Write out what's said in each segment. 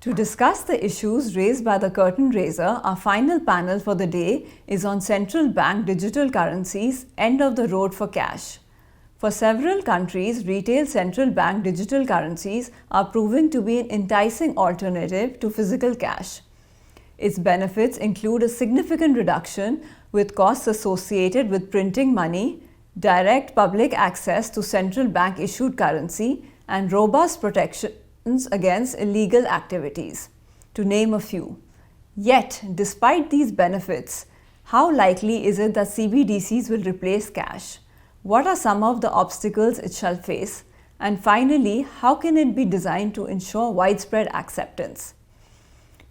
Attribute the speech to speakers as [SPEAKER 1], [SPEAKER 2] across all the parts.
[SPEAKER 1] To discuss the issues raised by the curtain raiser, our final panel for the day is on Central Bank Digital Currencies, End of the Road for Cash. For several countries, retail central bank digital currencies are proving to be an enticing alternative to physical cash. Its benefits include a significant reduction with costs associated with printing money, direct public access to central bank issued currency, and robust protections against illegal activities, to name a few. Yet, despite these benefits, how likely is it that CBDCs will replace cash? What are some of the obstacles it shall face? And finally, how can it be designed to ensure widespread acceptance?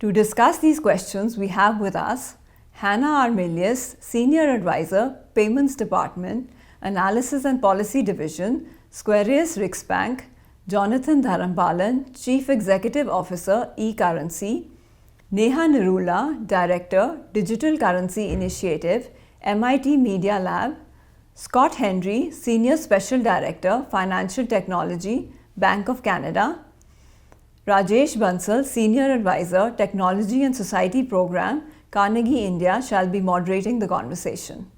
[SPEAKER 1] To discuss these questions, we have with us Hanna Armelius, Senior Advisor, Payments Department, Analysis and Policy Division, Sveriges Riksbank, Jonathan Dharmapalan, Chief Executive Officer, eCurrency, Neha Narula, Director, Digital Currency Initiative, MIT Media Lab, Scott Henry, Senior Special Director, Financial Technology, Bank of Canada, Rajesh Bansal, Senior Advisor, Technology and Society Program, Carnegie India, shall be moderating the conversation.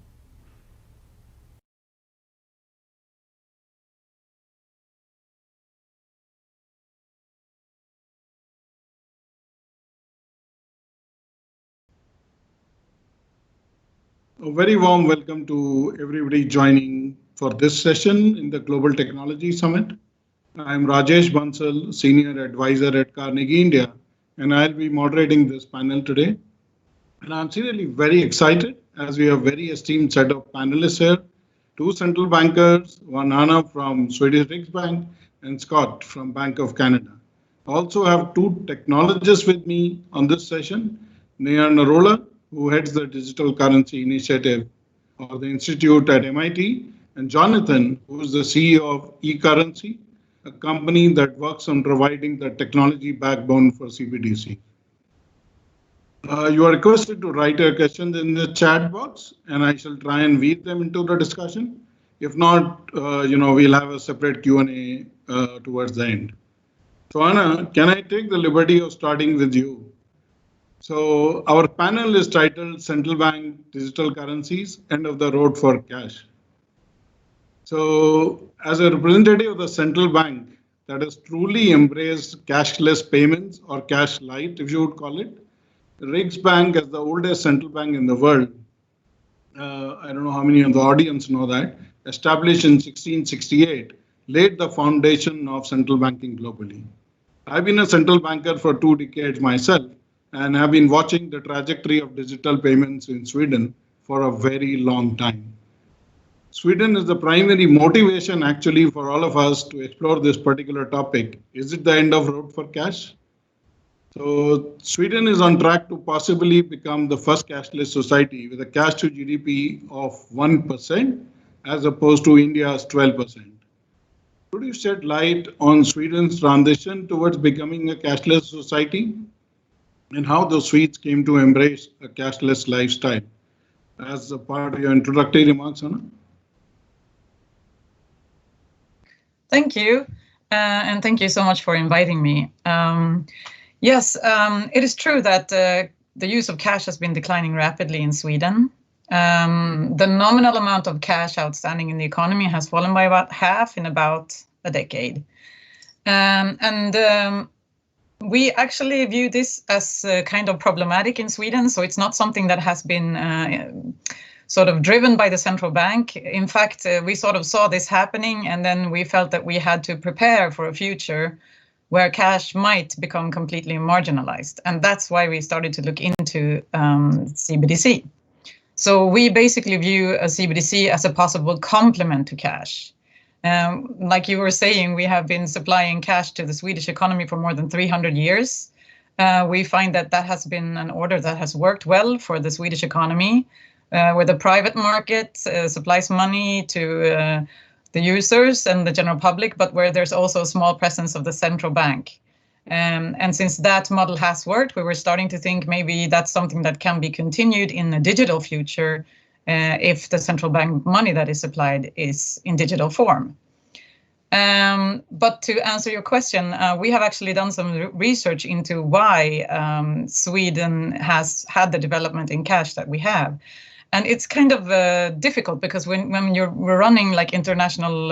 [SPEAKER 2] A very warm welcome to everybody joining for this session in the Global Technology Summit. I'm Rajesh Bansal, Senior Advisor at Carnegie India, and I'll be moderating this panel today. And I'm seriously very excited as we have a very esteemed set of panelists here, two central bankers, one Hanna from Swedish Riksbank and Scott from Bank of Canada. I also have two technologists with me on this session, Neha Narula, who heads the Digital Currency Initiative or the Institute at MIT, and Jonathan, who is the CEO of eCurrency, a company that works on providing the technology backbone for CBDC. You are requested to write your questions in the chat box, and I shall try and weave them into the discussion. If not, we'll have a separate Q&A towards the end. So Hanna, can I take the liberty of starting with you? So our panel is titled Central Bank Digital Currencies, End of the Road for Cash. So as a representative of the central bank that has truly embraced cashless payments, or cash light, if you would call it, Riksbank, as the oldest central bank in the world, I don't know how many of the audience know that, established in 1668, laid the foundation of central banking globally. I've been a central banker for 2 decades myself, and have been watching the trajectory of digital payments in Sweden for a very long time. Sweden is the primary motivation actually for all of us to explore this particular topic. Is it the end of road for cash? So Sweden is on track to possibly become the first cashless society with a cash to GDP of 1% as opposed to India's 12%. Could you shed light on Sweden's transition towards becoming a cashless society, and how the Swedes came to embrace a cashless lifestyle? As a part of your introductory remarks, Hanna.
[SPEAKER 3] Thank you, and thank you so much for inviting me. Yes, it is true that the use of cash has been declining rapidly in Sweden. The nominal amount of cash outstanding in the economy has fallen by about half in about a decade. We actually view this as kind of problematic in Sweden, so it's not something that has been sort of driven by the central bank. In fact, we sort of saw this happening, and then we felt that we had to prepare for a future where cash might become completely marginalized. And that's why we started to look into CBDC. So we basically view a CBDC as a possible complement to cash. Like you were saying, we have been supplying cash to the Swedish economy for more than 300 years. We find that that has been an order that has worked well for the Swedish economy, where the private market supplies money to the users and the general public, but where there's also a small presence of the central bank. And since that model has worked, we were starting to think maybe that's something that can be continued in a digital future if the central bank money that is supplied is in digital form. But to answer your question, we have actually done some research into why Sweden has had the development in cash that we have. And it's kind of difficult because when we're running like international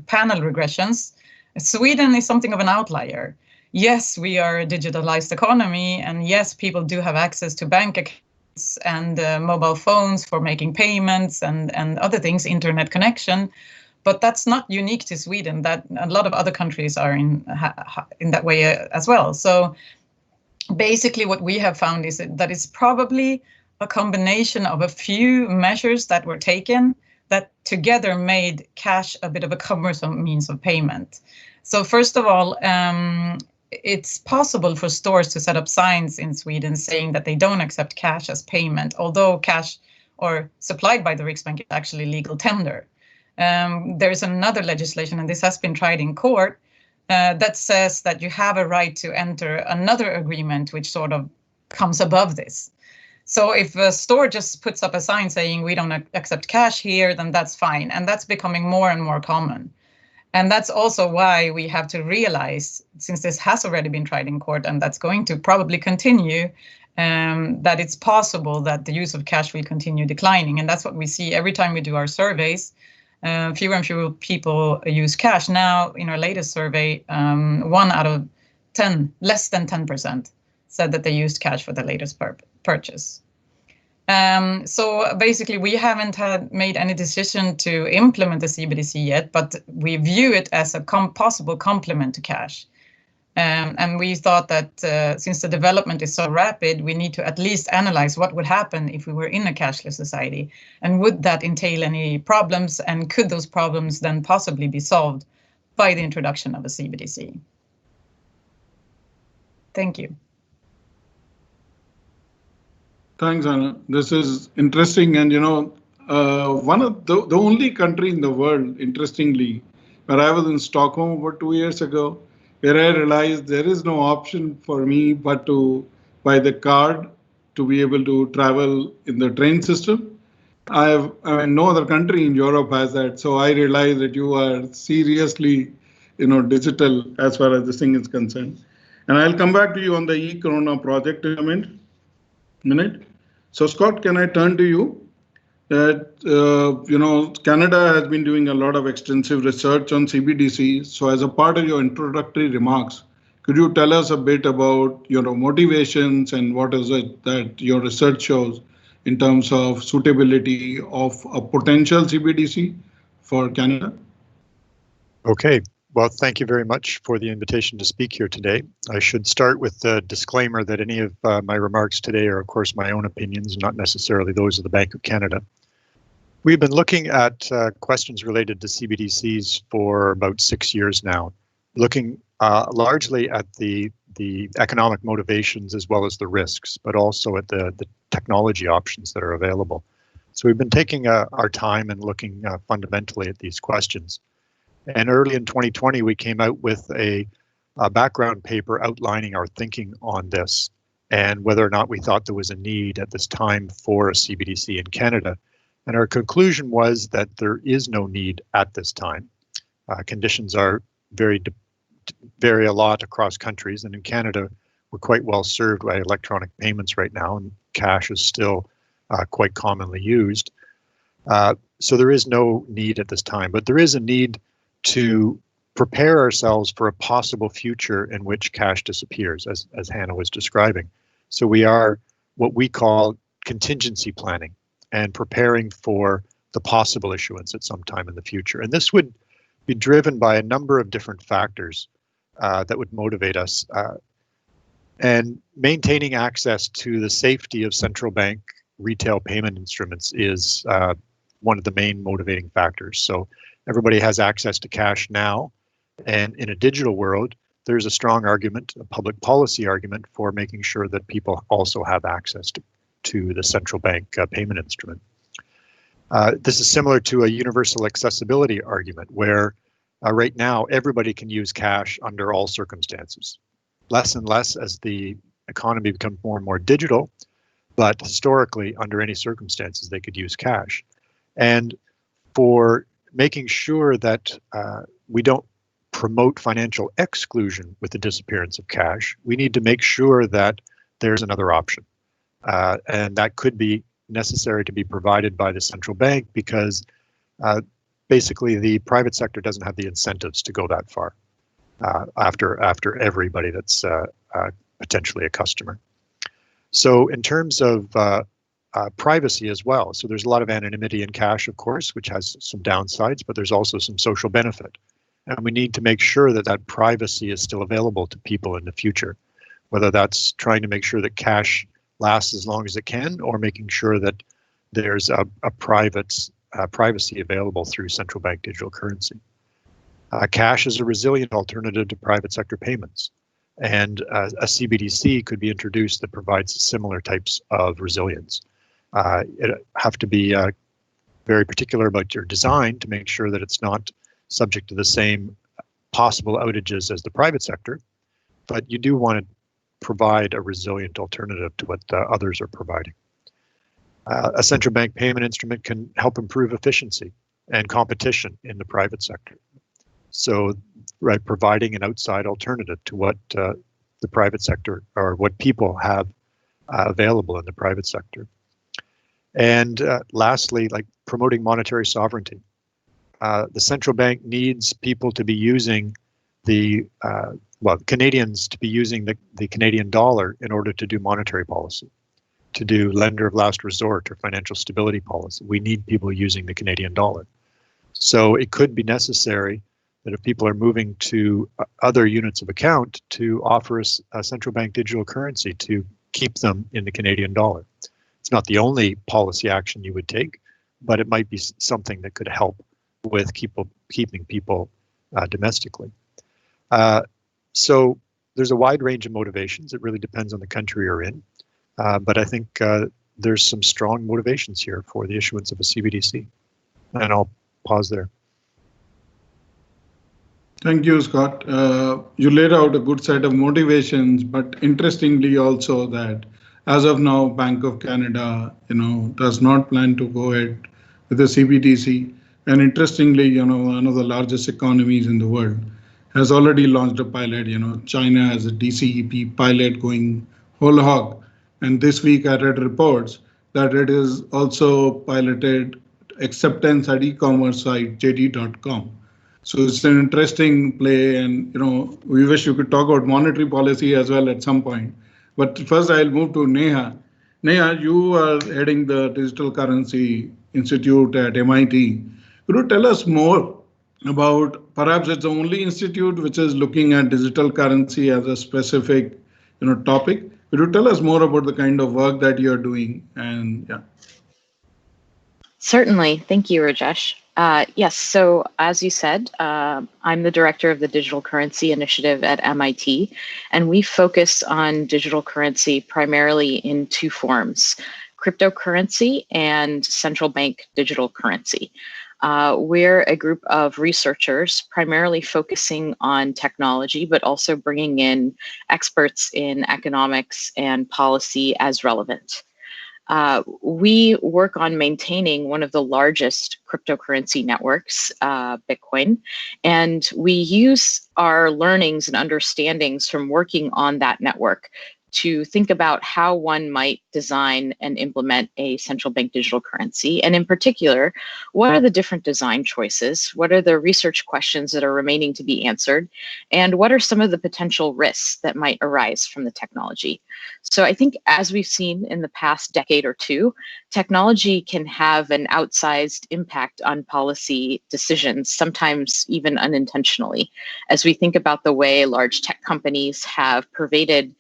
[SPEAKER 3] panel regressions, Sweden is something of an outlier. Yes, we are a digitalized economy, and yes, people do have access to bank accounts and mobile phones for making payments and other things, internet connection. But that's not unique to Sweden. That a lot of other countries are in that way as well. So basically what we have found is that it's probably a combination of a few measures that were taken that together made cash a bit of a cumbersome means of payment. So first of all, it's possible for stores to set up signs in Sweden saying that they don't accept cash as payment, although cash or supplied by the Riksbank is actually legal tender. There's another legislation, and this has been tried in court, that says that you have a right to enter another agreement which sort of comes above this. So if a store just puts up a sign saying we don't accept cash here, then that's fine. And that's becoming more and more common. And that's also why we have to realize, since this has already been tried in court and that's going to probably continue, that it's possible that the use of cash will continue declining. And that's what we see every time we do our surveys. Fewer and fewer people use cash. Now, in our latest survey, 1 out of 10, less than 10%, said that they used cash for the latest purchase. So basically, we haven't made any decision to implement the CBDC yet, but we view it as a possible complement to cash. And we thought that since the development is so rapid, we need to at least analyze what would happen if we were in a cashless society. And would that entail any problems? And could those problems then possibly be solved by the introduction of a CBDC? Thank you.
[SPEAKER 2] Thanks, Hanna. This is interesting. And, one of the only country in the world, interestingly, where I was in Stockholm over 2 years ago, where I realized there is no option for me but to buy the card to be able to travel in the train system. No other country in Europe has that. So I realized that you are seriously, digital as far as this thing is concerned. And I'll come back to you on the eCorona project in a minute. So Scott, can I turn to you? That, Canada has been doing a lot of extensive research on CBDC. So as a part of your introductory remarks, could you tell us a bit about your motivations and what is it that your research shows in terms of suitability of a potential CBDC for Canada?
[SPEAKER 4] Okay. Well, thank you very much for the invitation to speak here today. I should start with the disclaimer that any of my remarks today are, of course, my own opinions, not necessarily those of the Bank of Canada. We've been looking at questions related to CBDCs for about 6 years now, looking largely at the economic motivations as well as the risks, but also at the technology options that are available. So we've been taking our time and looking fundamentally at these questions. And early in 2020, we came out with a background paper outlining our thinking on this and whether or not we thought there was a need at this time for a CBDC in Canada. And our conclusion was that there is no need at this time. Conditions are vary a lot across countries, and in Canada, we're quite well served by electronic payments right now, and cash is still quite commonly used. So there is no need at this time, but there is a need to prepare ourselves for a possible future in which cash disappears, as Hanna was describing. So we are what we call contingency planning and preparing for the possible issuance at some time in the future. And this would be driven by a number of different factors that would motivate us. And maintaining access to the safety of central bank retail payment instruments is one of the main motivating factors. So everybody has access to cash now, and in a digital world, there's a strong argument, a public policy argument, for making sure that people also have access to the central bank payment instrument. This is similar to a universal accessibility argument, where right now everybody can use cash under all circumstances. Less and less as the economy becomes more and more digital, but historically, under any circumstances, they could use cash. And for making sure that we don't promote financial exclusion with the disappearance of cash, we need to make sure that there's another option. And that could be necessary to be provided by the central bank because basically the private sector doesn't have the incentives to go that far after everybody that's potentially a customer. So in terms of privacy as well, so there's a lot of anonymity in cash, of course, which has some downsides, but there's also some social benefit. And we need to make sure that that privacy is still available to people in the future, whether that's trying to make sure that cash lasts as long as it can, or making sure that there's a privacy available through central bank digital currency. Cash is a resilient alternative to private sector payments, and a CBDC could be introduced that provides similar types of resilience. You have to be very particular about your design to make sure that it's not subject to the same possible outages as the private sector, but you do want to provide a resilient alternative to what others are providing. A central bank payment instrument can help improve efficiency and competition in the private sector. So, right, providing an outside alternative to what the private sector or what people have available in the private sector. And lastly, like promoting monetary sovereignty. The central bank needs people to be using Canadians to be using the Canadian dollar in order to do monetary policy, to do lender of last resort or financial stability policy. We need people using the Canadian dollar. So it could be necessary that if people are moving to other units of account, to offer a central bank digital currency to keep them in the Canadian dollar. It's not the only policy action you would take, but it might be something that could help with keeping people domestically. So there's a wide range of motivations. It really depends on the country you're in. But I think there's some strong motivations here for the issuance of a CBDC. And I'll pause there.
[SPEAKER 2] Thank you, Scott. You laid out a good set of motivations, but interestingly also that as of now, Bank of Canada, does not plan to go ahead with the CBDC. And interestingly, one of the largest economies in the world has already launched a pilot. China has a DCEP pilot going whole hog. And this week I read reports that it is also piloted acceptance at e-commerce site JD.com. So it's an interesting play, and we wish you could talk about monetary policy as well at some point. But first I'll move to Neha. Neha, you are heading the Digital Currency Institute at MIT. Could you tell us more about, perhaps it's the only institute which is looking at digital currency as a specific topic? Could you tell us more about the kind of work that you're doing? And yeah.
[SPEAKER 5] Certainly. Thank you, Rajesh. Yes, so as you said, I'm the director of the Digital Currency Initiative at MIT, and we focus on digital currency primarily in two forms, cryptocurrency and central bank digital currency. We're a group of researchers primarily focusing on technology, but also bringing in experts in economics and policy as relevant. We work on maintaining one of the largest cryptocurrency networks, Bitcoin, and we use our learnings and understandings from working on that network to think about how one might design and implement a central bank digital currency. And in particular, what are the different design choices? What are the research questions that are remaining to be answered? And what are some of the potential risks that might arise from the technology? So I think as we've seen in the past decade or two, technology can have an outsized impact on policy decisions, sometimes even unintentionally, as we think about the way large tech companies have pervaded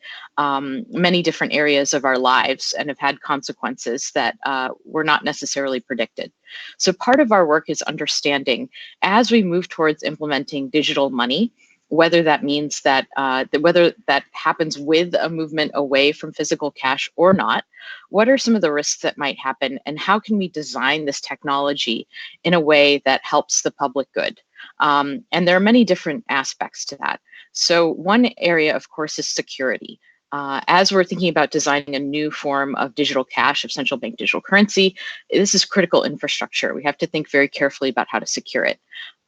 [SPEAKER 5] many different areas of our lives and have had consequences that were not necessarily predicted. So part of our work is understanding, as we move towards implementing digital money, whether that means that whether that happens with a movement away from physical cash or not, what are some of the risks that might happen, and how can we design this technology in a way that helps the public good? And there are many different aspects to that. So one area, of course, is security. As we're thinking about designing a new form of digital cash, of central bank digital currency, this is critical infrastructure. We have to think very carefully about how to secure it.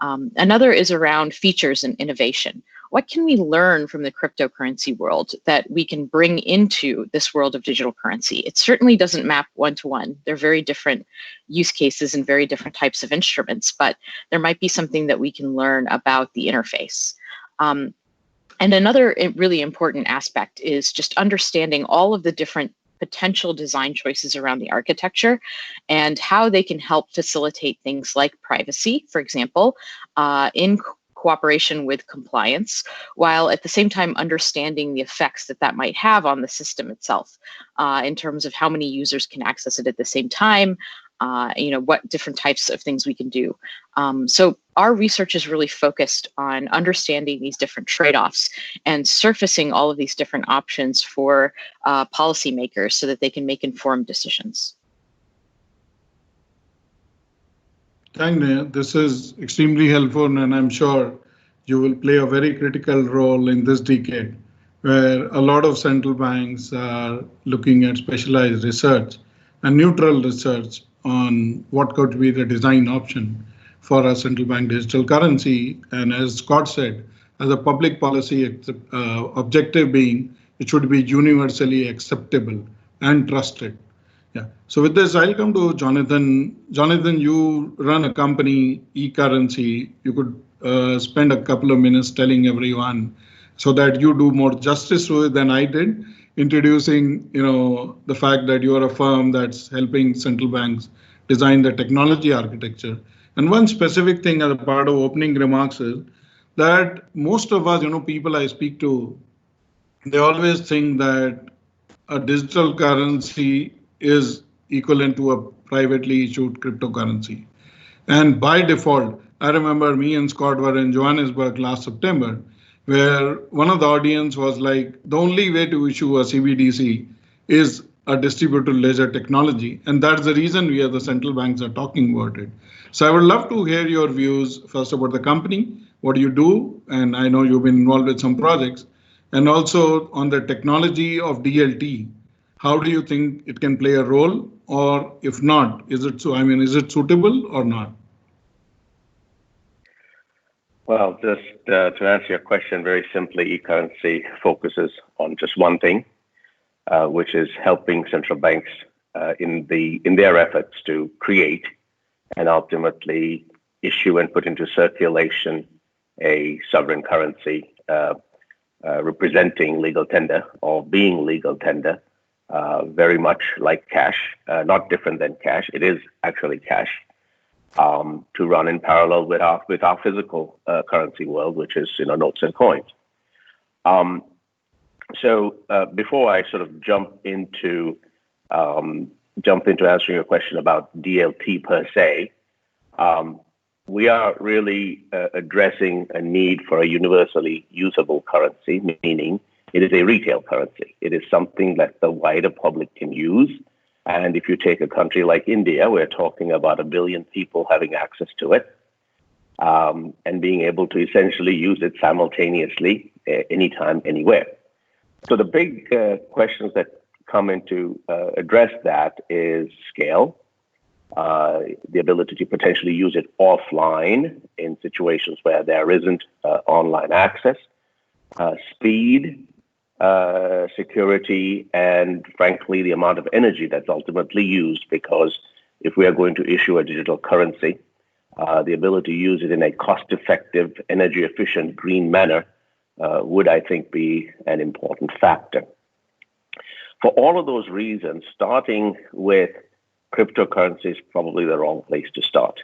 [SPEAKER 5] Another is around features and innovation. What can we learn from the cryptocurrency world that we can bring into this world of digital currency? It certainly doesn't map one-to-one. They're very different use cases and very different types of instruments, but there might be something that we can learn about the interface. And another really important aspect is just understanding all of the different potential design choices around the architecture and how they can help facilitate things like privacy, for example, in cooperation with compliance, while at the same time understanding the effects that that might have on the system itself in terms of how many users can access it at the same time, what different types of things we can do. So our research is really focused on understanding these different trade-offs and surfacing all of these different options for policymakers so that they can make informed decisions.
[SPEAKER 2] Thank you, Neha. This is extremely helpful, and I'm sure you will play a very critical role in this decade, where a lot of central banks are looking at specialized research and neutral research on what could be the design option for a central bank digital currency. And as Scott said, as a public policy objective being, it should be universally acceptable and trusted. Yeah. So with this, I'll come to Jonathan. Jonathan, you run a company, eCurrency. You could spend a couple of minutes telling everyone so that you do more justice to it than I did, introducing, the fact that you are a firm that's helping central banks design the technology architecture. And one specific thing as a part of opening remarks is that most of us, people I speak to, they always think that a digital currency is equivalent to a privately issued cryptocurrency. And by default, I remember me and Scott were in Johannesburg last September, where one of the audience was like, the only way to issue a CBDC is a distributed ledger technology. And that's the reason we as the central banks are talking about it. So I would love to hear your views first about the company, what you do, and I know you've been involved with some projects, and also on the technology of DLT. How do you think it can play a role, or if not, is it suitable or not?
[SPEAKER 6] Well, just to answer your question very simply, eCurrency focuses on just one thing, which is helping central banks in their efforts to create and ultimately issue and put into circulation a sovereign currency representing legal tender or being legal tender. Very much like cash, not different than cash. It is actually cash to run in parallel with our physical currency world, which is notes and coins. So before I sort of jump into answering your question about DLT per se, we are really addressing a need for a universally usable currency, meaning it is a retail currency. It is something that the wider public can use. And if you take a country like India, we're talking about 1 billion people having access to it and being able to essentially use it simultaneously anytime, anywhere. So the big questions that come into address that is scale, the ability to potentially use it offline in situations where there isn't online access, speed, security, and frankly, the amount of energy that's ultimately used, because if we are going to issue a digital currency, the ability to use it in a cost-effective, energy-efficient, green manner would, I think, be an important factor. For all of those reasons, starting with cryptocurrency is probably the wrong place to start.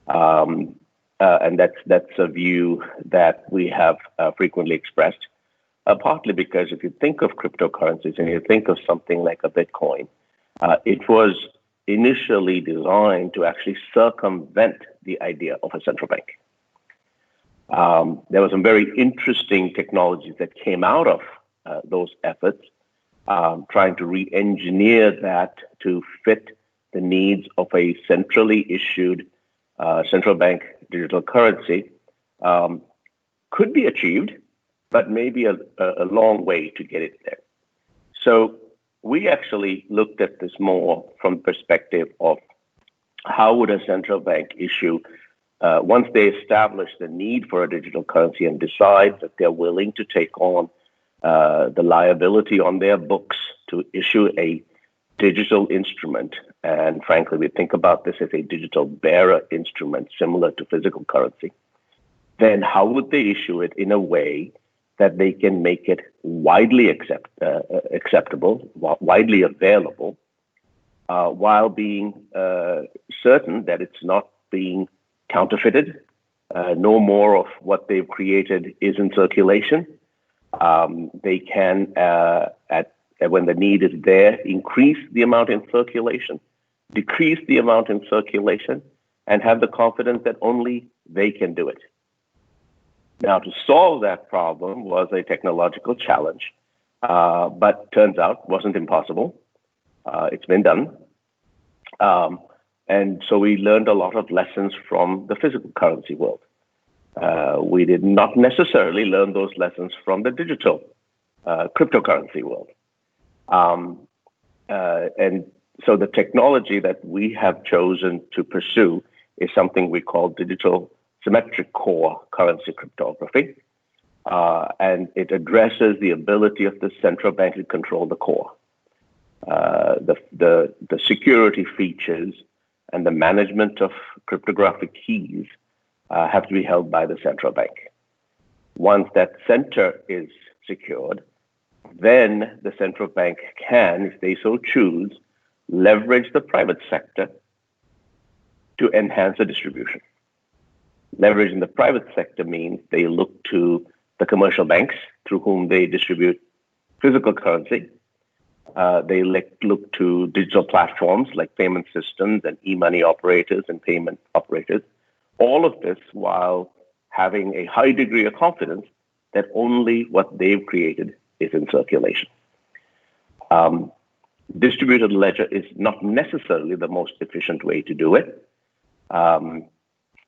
[SPEAKER 6] And that's a view that we have frequently expressed. Partly because if you think of cryptocurrencies and you think of something like a Bitcoin, it was initially designed to actually circumvent the idea of a central bank. There were some very interesting technologies that came out of those efforts, trying to re-engineer that to fit the needs of a centrally issued central bank digital currency. Could be achieved, but maybe a long way to get it there. So we actually looked at this more from the perspective of how would a central bank issue, once they establish the need for a digital currency and decide that they're willing to take on the liability on their books to issue a digital instrument, and frankly, we think about this as a digital bearer instrument similar to physical currency, then how would they issue it in a way that they can make it widely acceptable, widely available, while being certain that it's not being counterfeited, no more of what they've created is in circulation. They can, when the need is there, increase the amount in circulation, decrease the amount in circulation, and have the confidence that only they can do it. Now, to solve that problem was a technological challenge, but turns out wasn't impossible. It's been done. And so we learned a lot of lessons from the physical currency world. We did not necessarily learn those lessons from the digital cryptocurrency world. And so the technology that we have chosen to pursue is something we call digital symmetric core currency cryptography. And it addresses the ability of the central bank to control the core. The security features and the management of cryptographic keys have to be held by the central bank. Once that center is secured, then the central bank can, if they so choose, leverage the private sector to enhance the distribution. Leveraging the private sector means they look to the commercial banks through whom they distribute physical currency. They look to digital platforms like payment systems and e-money operators and payment operators. All of this while having a high degree of confidence that only what they've created is in circulation. Distributed ledger is not necessarily the most efficient way to do it.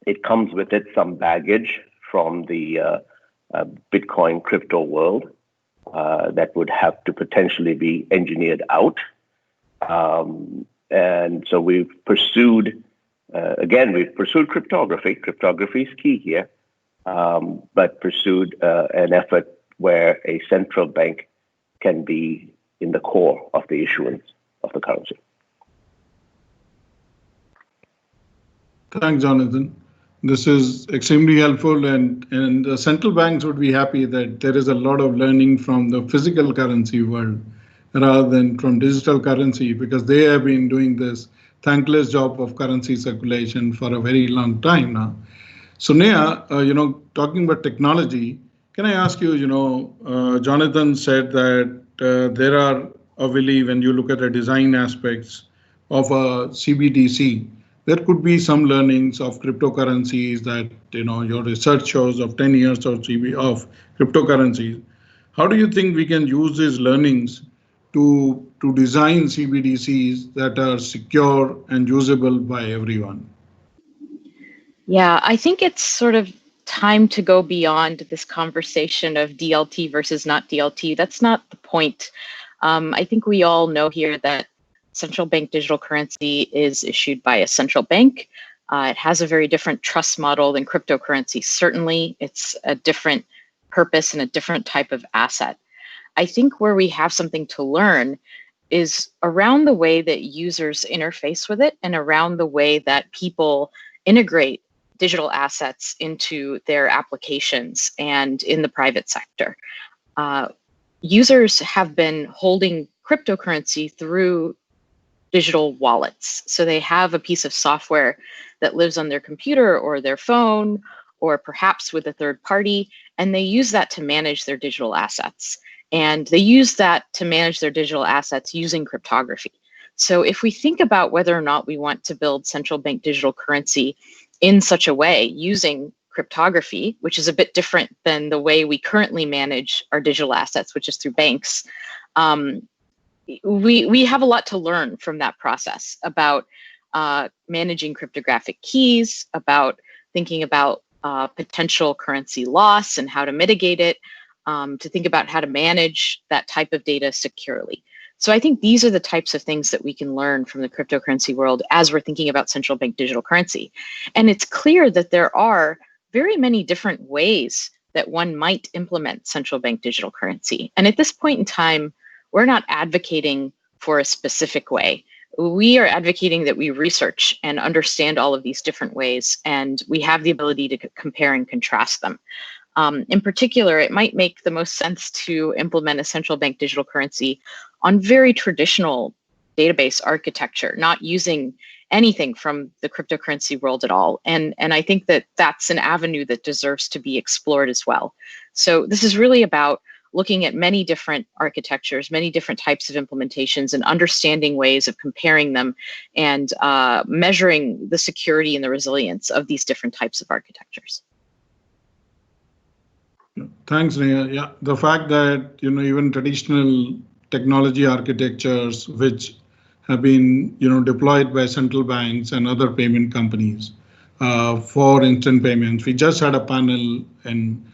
[SPEAKER 6] It comes with it some baggage from the Bitcoin crypto world that would have to potentially be engineered out. And so we've pursued, we've pursued cryptography. Cryptography is key here, but pursued an effort where a central bank can be in the core of the issuance of the currency.
[SPEAKER 2] Thanks, Jonathan. This is extremely helpful, and the central banks would be happy that there is a lot of learning from the physical currency world rather than from digital currency, because they have been doing this thankless job of currency circulation for a very long time now. So Neha, talking about technology, can I ask you, Jonathan said that there are, obviously, when you look at the design aspects of a CBDC, there could be some learnings of cryptocurrencies that, your research shows of 10 years of cryptocurrencies. How do you think we can use these learnings to design CBDCs that are secure and usable by everyone?
[SPEAKER 5] Yeah, I think it's sort of time to go beyond this conversation of DLT versus not DLT. That's not the point. I think we all know here that central bank digital currency is issued by a central bank. It has a very different trust model than cryptocurrency. Certainly, it's a different purpose and a different type of asset. I think where we have something to learn is around the way that users interface with it and around the way that people integrate digital assets into their applications and in the private sector. Users have been holding cryptocurrency through digital wallets. So they have a piece of software that lives on their computer or their phone, or perhaps with a third party, and they use that to manage their digital assets. And they use that to manage their digital assets using cryptography. So if we think about whether or not we want to build central bank digital currency in such a way using cryptography, which is a bit different than the way we currently manage our digital assets, which is through banks, we have a lot to learn from that process about managing cryptographic keys, about thinking about potential currency loss and how to mitigate it. to think about how to manage that type of data securely. So I think these are the types of things that we can learn from the cryptocurrency world as we're thinking about central bank digital currency. And it's clear that there are very many different ways that one might implement central bank digital currency. And at this point in time, we're not advocating for a specific way. We are advocating that we research and understand all of these different ways, and we have the ability to compare and contrast them. In particular, it might make the most sense to implement a central bank digital currency on very traditional database architecture, not using anything from the cryptocurrency world at all. And I think that that's an avenue that deserves to be explored as well. So this is really about looking at many different architectures, many different types of implementations, and understanding ways of comparing them and measuring the security and the resilience of these different types of architectures.
[SPEAKER 2] Thanks, Neha. Yeah, the fact that even traditional technology architectures which have been deployed by central banks and other payment companies for instant payments. We just had a panel in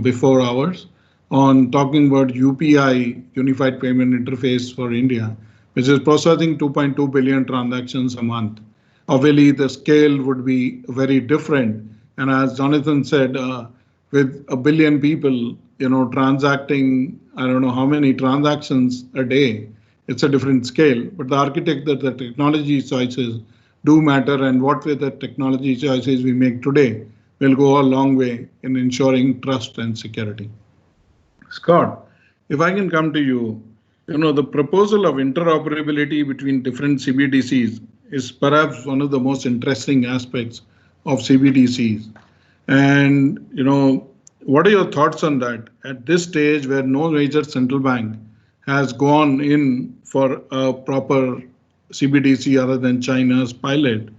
[SPEAKER 2] before hours on talking about UPI, Unified Payment Interface for India, which is processing 2.2 billion transactions a month. Obviously, the scale would be very different. And as Jonathan said, with a billion people, transacting, I don't know how many transactions a day, it's a different scale. But the architecture, the technology choices do matter, and what way the technology choices we make today will go a long way in ensuring trust and security. Scott, if I can come to you, the proposal of interoperability between different CBDCs is perhaps one of the most interesting aspects of CBDCs. And, what are your thoughts on that at this stage where no major central bank has gone in for a proper CBDC other than China's pilot?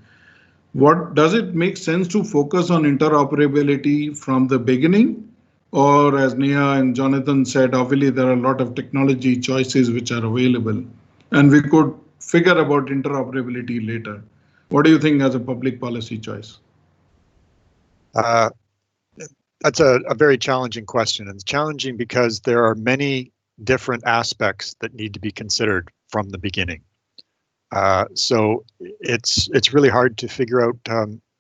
[SPEAKER 2] What does it make sense to focus on interoperability from the beginning? Or as Neha and Jonathan said, obviously there are a lot of technology choices which are available, and we could figure about interoperability later. What do you think as a public policy choice?
[SPEAKER 4] That's a very challenging question. And it's challenging because there are many different aspects that need to be considered from the beginning. So it's really hard to figure out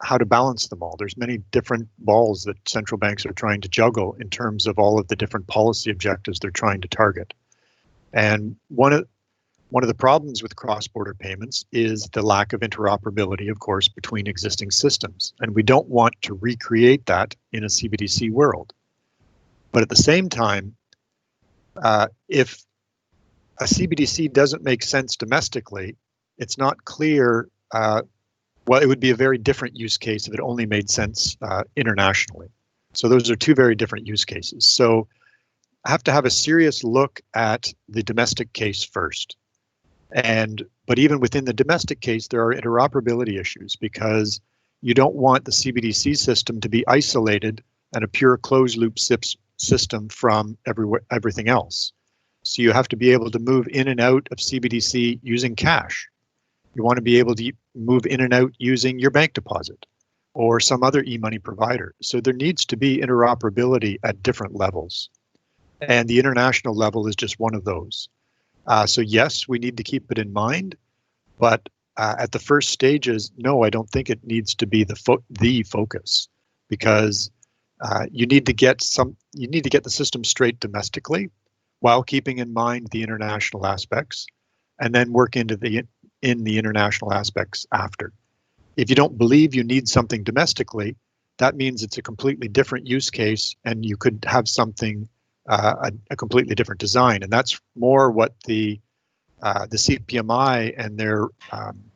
[SPEAKER 4] how to balance them all. There's many different balls that central banks are trying to juggle in terms of all of the different policy objectives they're trying to target. And one of the problems with cross-border payments is the lack of interoperability, of course, between existing systems. And we don't want to recreate that in a CBDC world. But at the same time, if a CBDC doesn't make sense domestically, it's not clear. Well, it would be a very different use case if it only made sense internationally. So those are two very different use cases. So I have to have a serious look at the domestic case first. But even within the domestic case, there are interoperability issues because you don't want the CBDC system to be isolated and a pure closed loop system from everything else. So you have to be able to move in and out of CBDC using cash. You want to be able to move in and out using your bank deposit or some other e-money provider. So there needs to be interoperability at different levels. And the international level is just one of those. So yes, we need to keep it in mind, but at the first stages, no, I don't think it needs to be the focus, because you need to get the system straight domestically while keeping in mind the international aspects, and then work in the international aspects after. If you don't believe you need something domestically, that means it's a completely different use case, and you could have something a completely different design. And that's more what the CPMI and their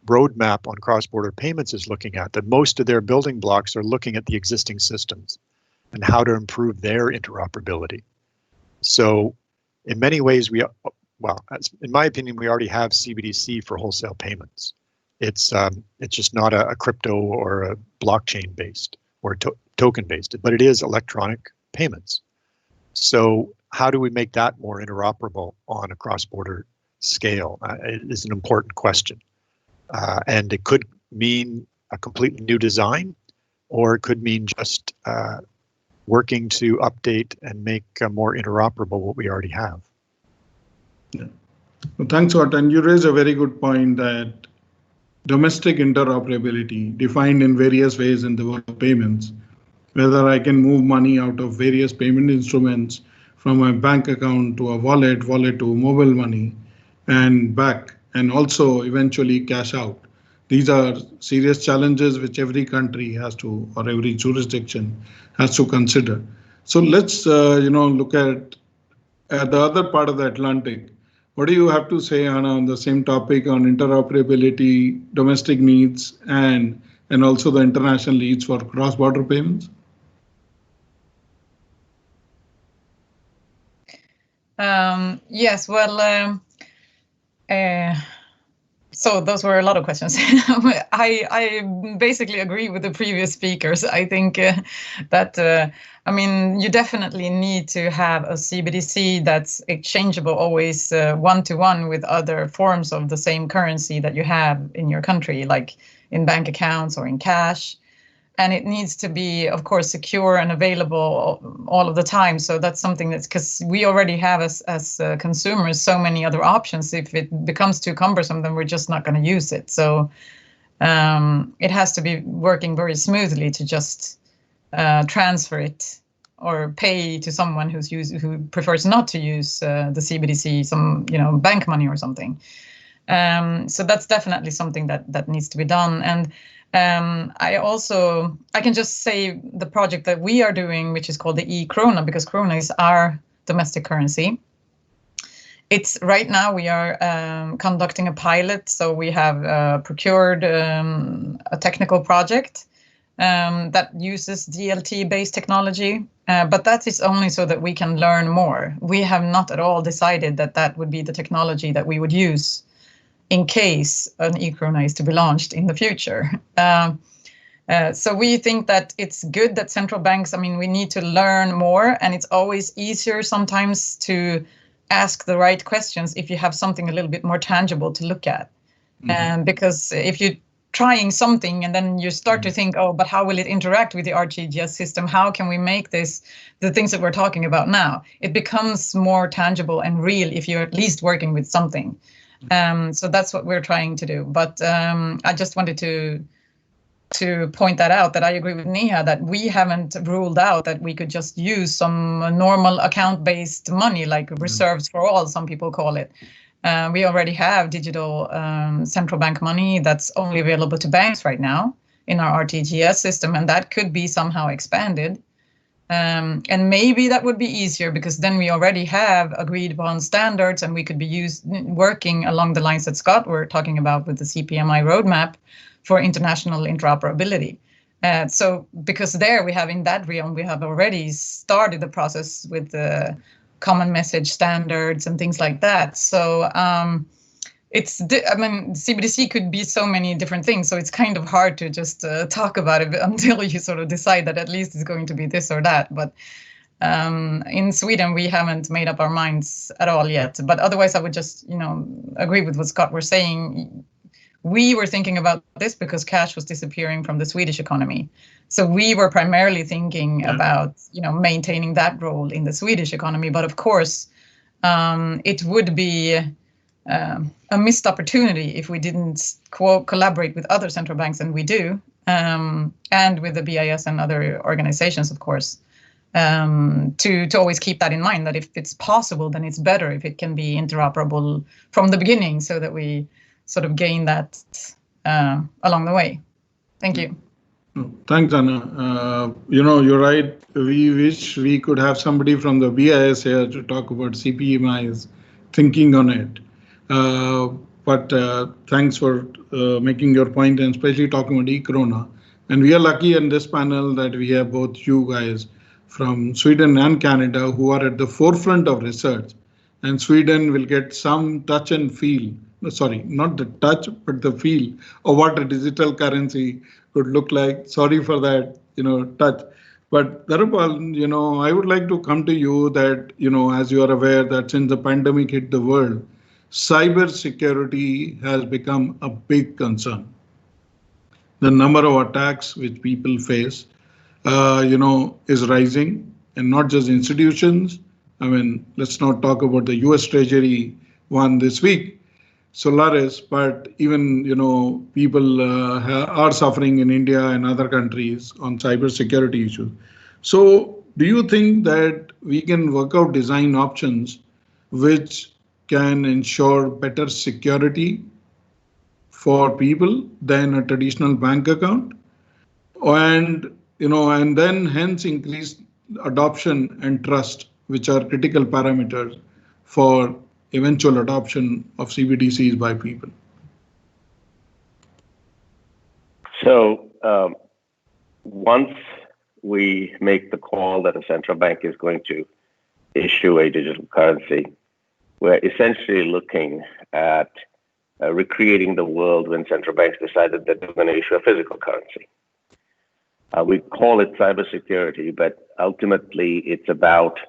[SPEAKER 4] roadmap on cross-border payments is looking at, that most of their building blocks are looking at the existing systems and how to improve their interoperability. So in many ways, in my opinion, we already have CBDC for wholesale payments. It's just not a crypto or a blockchain based or token based, but it is electronic payments. So how do we make that more interoperable on a cross-border scale? It is an important question. And it could mean a completely new design, or it could mean just working to update and make more interoperable what we already have.
[SPEAKER 2] Yeah. Well, thanks, Scott. And you raise a very good point that domestic interoperability, defined in various ways in the world of payments, whether I can move money out of various payment instruments from my bank account to a wallet to mobile money and back, and also eventually cash out. These are serious challenges which every country has to, or every jurisdiction has to consider. So let's look at the other part of the Atlantic. What do you have to say, Hanna, on the same topic on interoperability, domestic needs, and also the international needs for cross-border payments?
[SPEAKER 3] Yes, well, so those were a lot of questions. I basically agree with the previous speakers. I think that, I mean, you definitely need to have a CBDC that's exchangeable always one-to-one with other forms of the same currency that you have in your country, like in bank accounts or in cash. And it needs to be, of course, secure and available all of the time. So that's something that's, because we already have as consumers so many other options. If it becomes too cumbersome, then we're just not going to use it. So it has to be working very smoothly to just transfer it or pay to someone who prefers not to use the CBDC, some bank money or something. So that's definitely something that needs to be done. And I can just say the project that we are doing, which is called the e-krona, because krona is our domestic currency. It's right now we are conducting a pilot, so we have procured a technical project that uses DLT-based technology, but that is only so that we can learn more. We have not at all decided that would be the technology that we would use in case an e-krona is to be launched in the future. So we think that it's good that central banks, I mean, we need to learn more, and it's always easier sometimes to ask the right questions if you have something a little bit more tangible to look at. Because if you're trying something and then you start to think, oh, but how will it interact with the RTGS system? How can we make this the things that we're talking about now? It becomes more tangible and real if you're at least working with something. So that's what we're trying to do. But I just wanted to point that out, that I agree with Neha that we haven't ruled out that we could just use some normal account-based money, like reserves for all, some people call it. We already have digital central bank money that's only available to banks right now in our RTGS system, and that could be somehow expanded. And maybe that would be easier because then we already have agreed upon standards and we could be working along the lines that Scott were talking about with the CPMI roadmap for international interoperability. So because there we have in that realm, we have already started the process with the common message standards and things like that. So CBDC could be so many different things, so it's kind of hard to just talk about it until you sort of decide that at least it's going to be this or that. But in Sweden, we haven't made up our minds at all yet. But otherwise, I would just, agree with what Scott was saying. We were thinking about this because cash was disappearing from the Swedish economy. So we were primarily thinking about, maintaining that role in the Swedish economy. But of course, it would be a missed opportunity if we didn't collaborate with other central banks, and we do, and with the BIS and other organizations, of course, to always keep that in mind, that if it's possible, then it's better if it can be interoperable from the beginning so that we sort of gain that along the way. Thank you.
[SPEAKER 2] Thanks, Hanna. You're right. We wish we could have somebody from the BIS here to talk about CPMI's thinking on it. But thanks for making your point and especially talking about e-krona. And we are lucky in this panel that we have both you guys from Sweden and Canada who are at the forefront of research. And Sweden will get some touch and feel, sorry, not the touch, but the feel of what a digital currency could look like. Sorry for that, touch. But Dharmapalan, I would like to come to you that, as you are aware that since the pandemic hit the world, cyber security has become a big concern. The number of attacks which people face, is rising, and not just institutions. I mean, let's not talk about the U.S. Treasury one this week, Solaris, but even people are suffering in India and other countries on cybersecurity issues. So, do you think that we can work out design options which can ensure better security for people than a traditional bank account, and and then hence increase adoption and trust, which are critical parameters for eventual adoption of CBDCs by people?
[SPEAKER 6] So once we make the call that a central bank is going to issue a digital currency, we're essentially looking at recreating the world when central banks decided that they're going to issue a physical currency. We call it cybersecurity, but ultimately it's about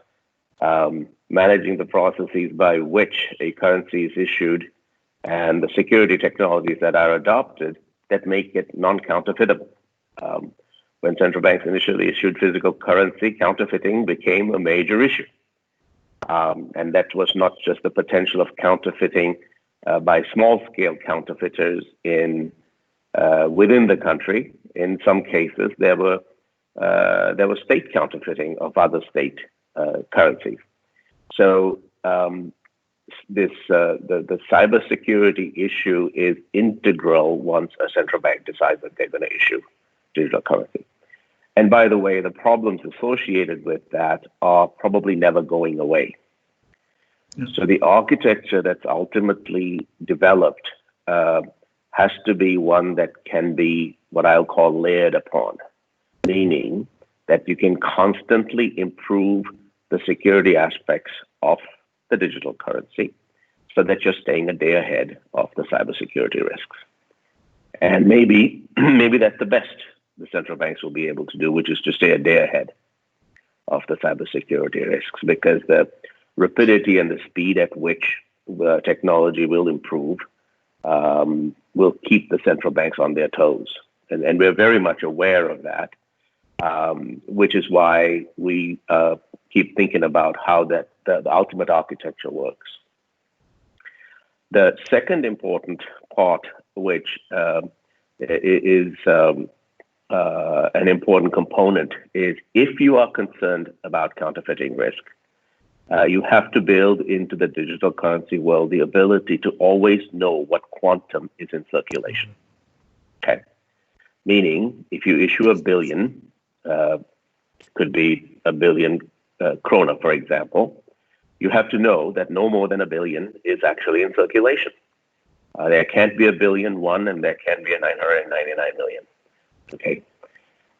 [SPEAKER 6] managing the processes by which a currency is issued and the security technologies that are adopted that make it non-counterfeitable. When central banks initially issued physical currency, counterfeiting became a major issue. And that was not just the potential of counterfeiting by small-scale counterfeiters within the country. In some cases, there was state counterfeiting of other state currencies. So the cybersecurity issue is integral once a central bank decides that they're going to issue digital currency. And by the way, the problems associated with that are probably never going away. So the architecture that's ultimately developed has to be one that can be what I'll call layered upon, meaning that you can constantly improve the security aspects of the digital currency so that you're staying a day ahead of the cybersecurity risks. And maybe that's the best the central banks will be able to do, which is to stay a day ahead of the cybersecurity risks, because the rapidity and the speed at which the technology will improve will keep the central banks on their toes. And we're very much aware of that, which is why we keep thinking about how the ultimate architecture works. The second important part, which is an important component, is if you are concerned about counterfeiting risk, you have to build into the digital currency world the ability to always know what quantum is in circulation. Okay. Meaning, if you issue $1 billion, could be 1 billion krona, for example, you have to know that no more than 1 billion is actually in circulation. There can't be 1 billion one, and there can't be a 999 million. Okay.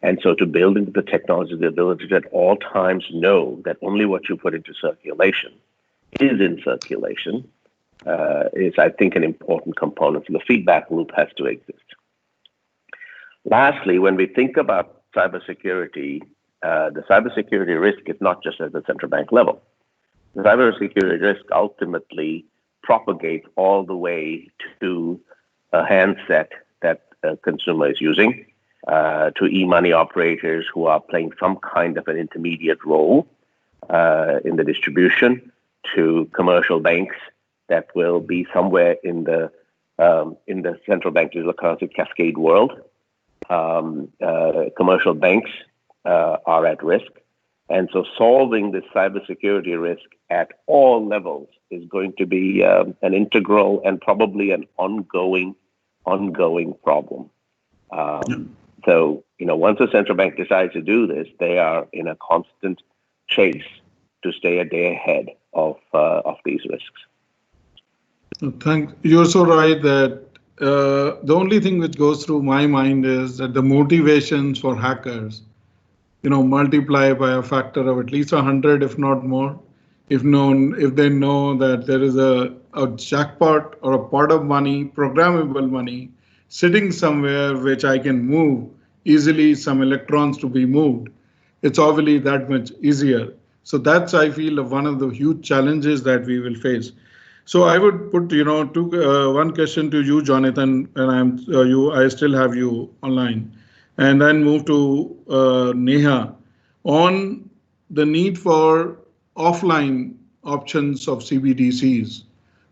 [SPEAKER 6] And so to build into the technology the ability to at all times know that only what you put into circulation is in circulation is, I think, an important component. So the feedback loop has to exist. Lastly, when we think about cybersecurity, the cybersecurity risk is not just at the central bank level. The cybersecurity risk ultimately propagates all the way to a handset that a consumer is using, to e-money operators who are playing some kind of an intermediate role in the distribution, to commercial banks that will be somewhere in the central bank digital currency cascade world. Commercial banks are at risk. And so solving this cybersecurity risk at all levels is going to be an integral and probably an ongoing problem. So, once a central bank decides to do this, they are in a constant chase to stay a day ahead of these risks.
[SPEAKER 2] Thanks. You're so right that the only thing which goes through my mind is that the motivations for hackers, multiply by a factor of at least 100, if not more. If they know that there is a jackpot or a pot of money, programmable money, sitting somewhere which I can move easily, some electrons to be moved, it's obviously that much easier. So that's, I feel, one of the huge challenges that we will face. So I would put, one question to you, Jonathan, and I still have you online. and then move to Neha on the need for offline options of CBDCs,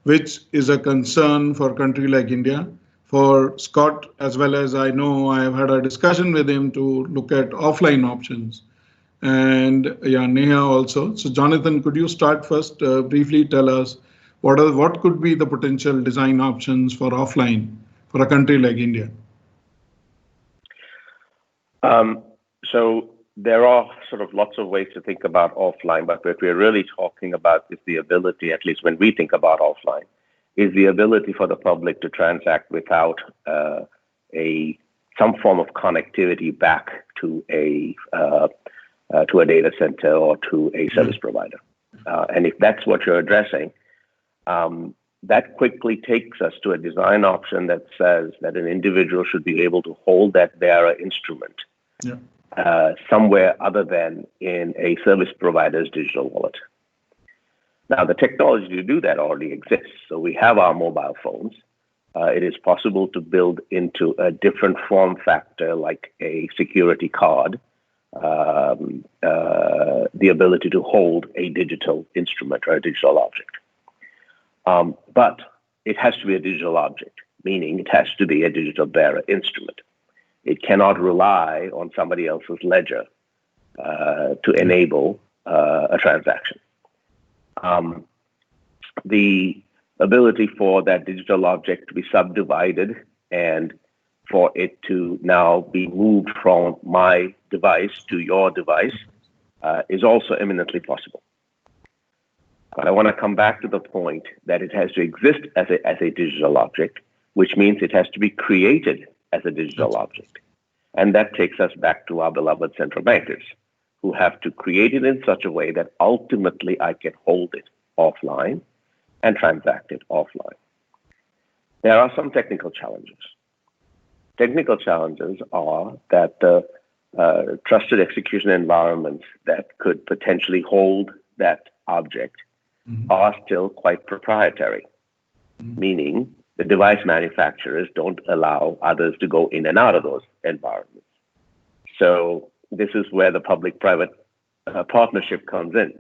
[SPEAKER 2] which is a concern for a country like India. For Scott, as well as I know, I have had a discussion with him to look at offline options. And yeah, Neha also. So Jonathan, could you start first, briefly tell us what could be the potential design options for offline for a country like India?
[SPEAKER 6] So there are sort of lots of ways to think about offline, but what we're really talking about is the ability, at least when we think about offline, is the ability for the public to transact without some form of connectivity back to a data center or to a service provider. And if that's what you're addressing, that quickly takes us to a design option that says that an individual should be able to hold that bearer instrument somewhere other than in a service provider's digital wallet. Now, the technology to do that already exists. So we have our mobile phones. It is possible to build into a different form factor, like a security card, the ability to hold a digital instrument or a digital object. But it has to be a digital object, meaning it has to be a digital bearer instrument. It cannot rely on somebody else's ledger to enable a transaction. The ability for that digital object to be subdivided and for it to now be moved from my device to your device is also eminently possible. But I want to come back to the point that it has to exist as a digital object, which means it has to be created as a digital object. And that takes us back to our beloved central bankers, who have to create it in such a way that ultimately I can hold it offline and transact it offline. There are some technical challenges. Technical challenges are that the trusted execution environments that could potentially hold that object are still quite proprietary, meaning the device manufacturers don't allow others to go in and out of those environments. So this is where the public-private partnership comes in.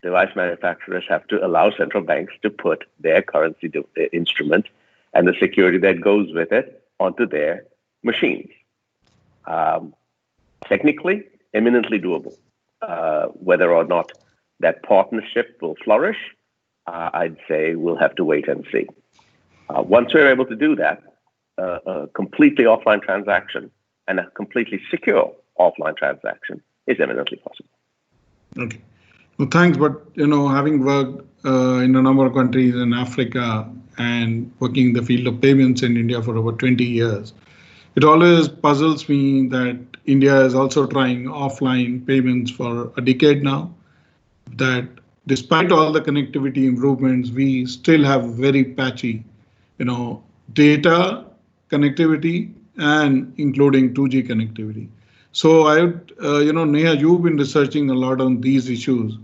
[SPEAKER 6] Device manufacturers have to allow central banks to put their currency instrument and the security that goes with it onto their machines. Technically, eminently doable. Whether or not that partnership will flourish, I'd say we'll have to wait and see. Once we're able to do that, a completely offline transaction and a completely secure offline transaction is eminently possible.
[SPEAKER 2] Okay. Well, thanks. But, having worked in a number of countries in Africa and working in the field of payments in India for over 20 years, it always puzzles me that India is also trying offline payments for a decade now, that despite all the connectivity improvements, we still have very patchy, data connectivity and including 2G connectivity. So I would, Neha, you've been researching a lot on these issues.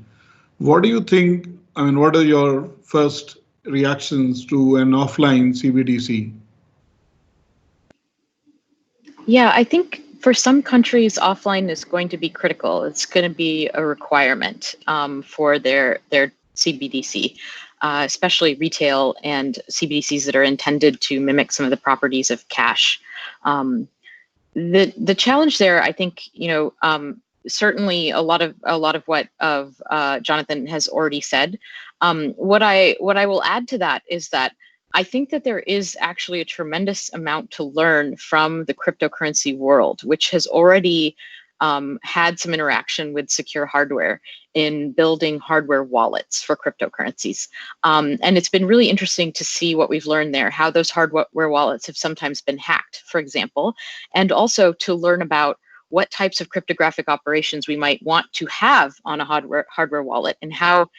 [SPEAKER 2] What do you think, what are your first reactions to an offline CBDC?
[SPEAKER 5] Yeah, I think for some countries, offline is going to be critical. It's going to be a requirement for their CBDC, especially retail and CBDCs that are intended to mimic some of the properties of cash. The challenge there, I think, certainly a lot of what Jonathan has already said. What I will add to that is that I think that there is actually a tremendous amount to learn from the cryptocurrency world, which has already had some interaction with secure hardware in building hardware wallets for cryptocurrencies. And it's been really interesting to see what we've learned there, how those hardware wallets have sometimes been hacked, for example, and also to learn about what types of cryptographic operations we might want to have on a hardware wallet and how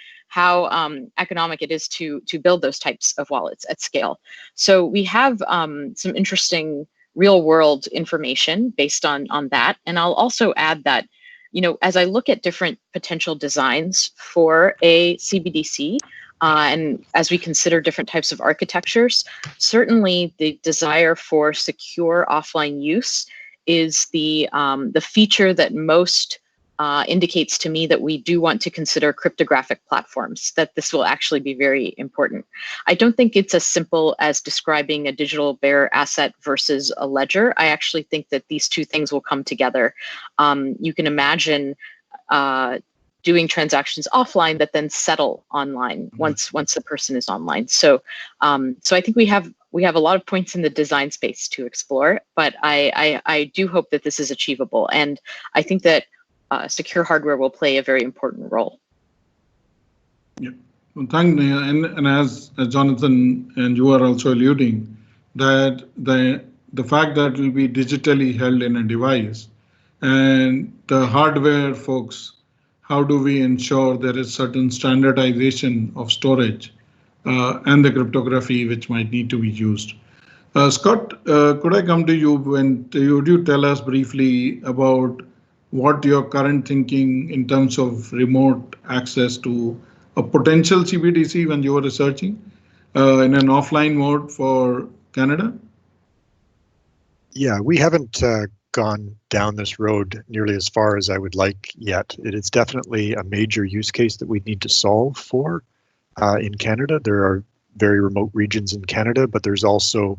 [SPEAKER 5] economic it is to build those types of wallets at scale. So we have some interesting real world information based on that. And I'll also add that, as I look at different potential designs for a CBDC, and as we consider different types of architectures, certainly the desire for secure offline use is the feature that most indicates to me that we do want to consider cryptographic platforms, that this will actually be very important. I don't think it's as simple as describing a digital bearer asset versus a ledger. I actually think that these two things will come together. You can imagine doing transactions offline that then settle online once the person is online. So I think we have a lot of points in the design space to explore, but I do hope that this is achievable, and I think that secure hardware will play a very important role.
[SPEAKER 2] Yeah, well, thank Neha. And as Jonathan and you are also alluding, that the fact that it will be digitally held in a device, and the hardware folks, how do we ensure there is certain standardization of storage and the cryptography which might need to be used? Scott, could I come to you? Would you tell us briefly about what your current thinking in terms of remote access to a potential CBDC when you were researching in an offline mode for Canada?
[SPEAKER 4] Yeah, we haven't gone down this road nearly as far as I would like yet. It is definitely a major use case that we need to solve for in Canada. There are very remote regions in Canada, but there's also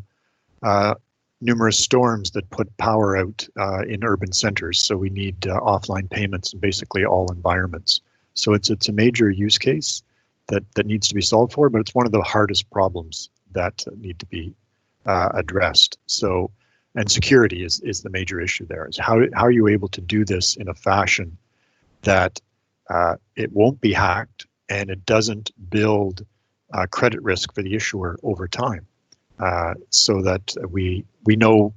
[SPEAKER 4] numerous storms that put power out in urban centers. So we need offline payments in basically all environments. So it's a major use case that needs to be solved for, but it's one of the hardest problems that need to be addressed. So, and security is the major issue there. Is how are you able to do this in a fashion that it won't be hacked and it doesn't build credit risk for the issuer over time, so that we know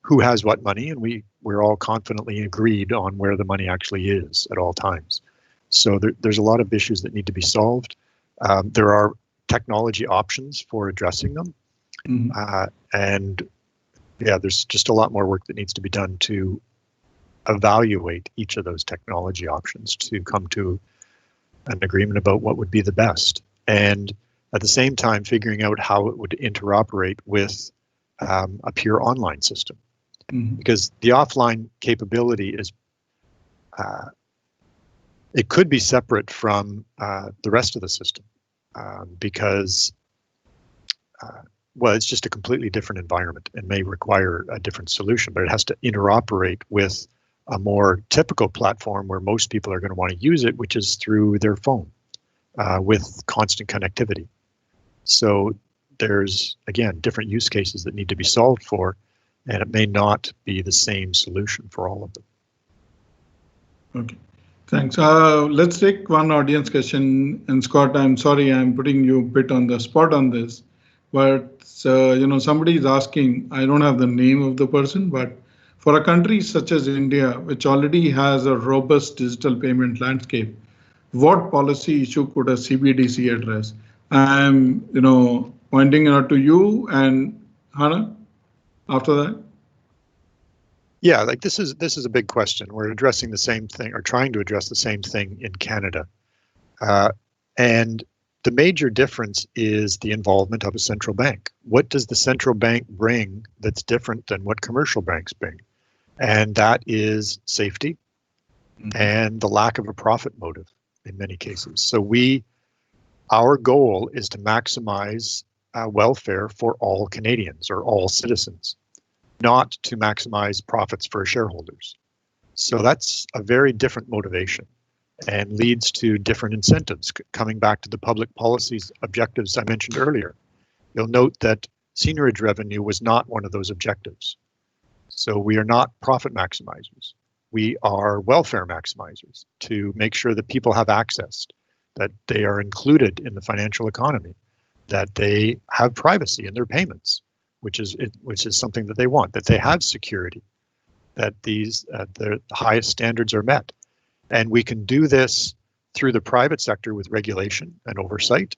[SPEAKER 4] who has what money, and we're all confidently agreed on where the money actually is at all times. So there's a lot of issues that need to be solved. There are technology options for addressing them, and yeah, there's just a lot more work that needs to be done to evaluate each of those technology options to come to an agreement about what would be the best, and at the same time figuring out how it would interoperate with a pure online system. Because the offline capability is, it could be separate from the rest of the system, because well, it's just a completely different environment and may require a different solution, but it has to interoperate with a more typical platform where most people are going to want to use it, which is through their phone with constant connectivity. So there's, again, different use cases that need to be solved for, and it may not be the same solution for all of them.
[SPEAKER 2] Okay, thanks. Let's take one audience question. And Scott, I'm sorry, I'm putting you a bit on the spot on this, but somebody is asking, I don't have the name of the person, but for a country such as India, which already has a robust digital payment landscape, what policy issue could a CBDC address? I'm, pointing out to you and Hanna after that.
[SPEAKER 4] Yeah, like this is a big question. We're addressing the same thing, or trying to address the same thing in Canada. And the major difference is the involvement of a central bank. What does the central bank bring that's different than what commercial banks bring? And that is safety and the lack of a profit motive in many cases. So our goal is to maximize welfare for all Canadians or all citizens, not to maximize profits for shareholders. So that's a very different motivation and leads to different incentives. Coming back to the public policies objectives I mentioned earlier, you'll note that seniorage revenue was not one of those objectives. So we are not profit maximizers. We are welfare maximizers to make sure that people have access, that they are included in the financial economy, that they have privacy in their payments, which is something that they want, that they have security, that the highest standards are met. And we can do this through the private sector with regulation and oversight.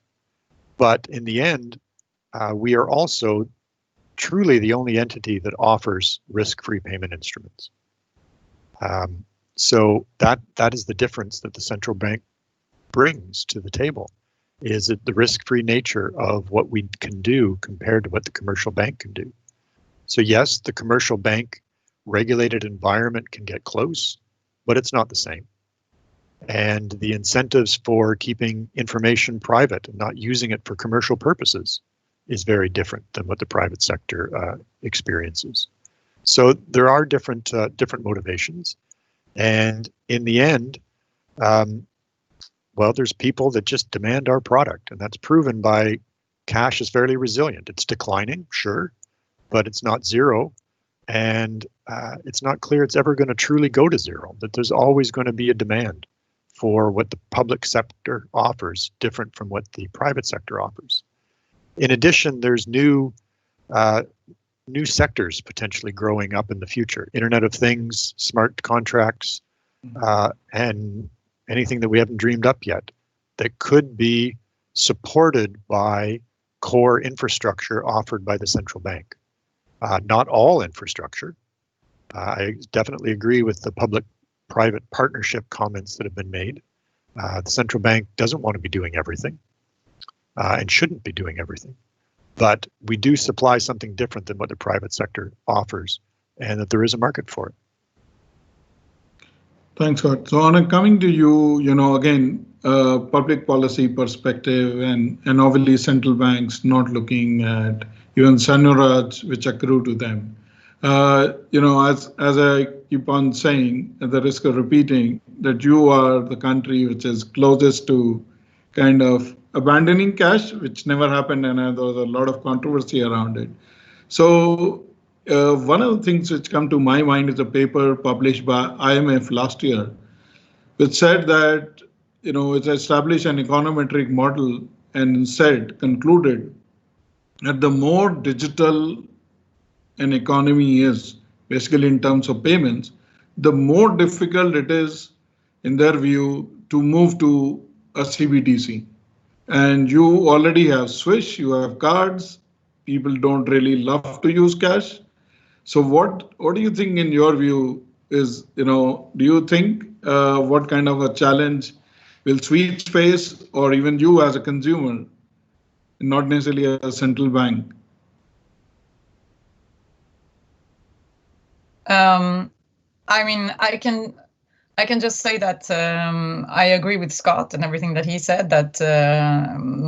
[SPEAKER 4] But in the end, we are also truly the only entity that offers risk-free payment instruments. So that is the difference that the central bank brings to the table, is it the risk-free nature of what we can do compared to what the commercial bank can do. So yes, the commercial bank regulated environment can get close, but it's not the same. And the incentives for keeping information private and not using it for commercial purposes is very different than what the private sector experiences. So there are different motivations, and in the end, well, there's people that just demand our product, and that's proven by cash is fairly resilient. It's declining, sure, but it's not zero, and it's not clear it's ever going to truly go to zero. That there's always going to be a demand for what the public sector offers, different from what the private sector offers. In addition, there's new sectors potentially growing up in the future. Internet of Things, smart contracts, and anything that we haven't dreamed up yet that could be supported by core infrastructure offered by the central bank. Not all infrastructure. I definitely agree with the public-private partnership comments that have been made. The central bank doesn't want to be doing everything and shouldn't be doing everything. But we do supply something different than what the private sector offers, and that there is a market for it.
[SPEAKER 2] Thanks, Scott. So, Anna, coming to you, again, public policy perspective, and obviously central banks not looking at even Sanuraj, which accrue to them. As I keep on saying, at the risk of repeating, that you are the country which is closest to kind of abandoning cash, which never happened, and there was a lot of controversy around it. So one of the things which come to my mind is a paper published by IMF last year, which said that it's established an econometric model and concluded that the more digital an economy is, basically in terms of payments, the more difficult it is, in their view, to move to a CBDC. And you already have Swish, you have cards, people don't really love to use cash. So what do you think, in your view, is, do you think what kind of a challenge will Swedes face, or even you as a consumer, not necessarily a central bank?
[SPEAKER 3] I mean, I can just say that I agree with Scott and everything that he said, that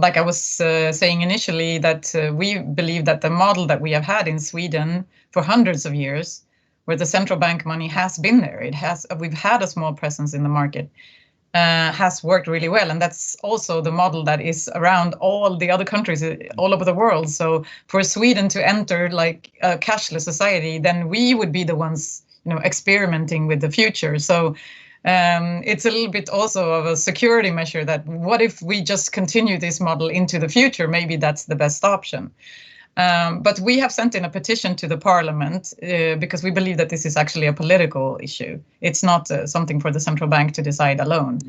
[SPEAKER 3] like I was saying initially, that we believe that the model that we have had in Sweden for hundreds of years, where the central bank money has been there, we've had a small presence in the market, has worked really well. And that's also the model that is around all the other countries all over the world. So for Sweden to enter like a cashless society, then we would be the ones experimenting with the future. So it's a little bit also of a security measure, that what if we just continue this model into the future? Maybe that's the best option. But we have sent in a petition to the parliament because we believe that this is actually a political issue. It's not something for the central bank to decide alone.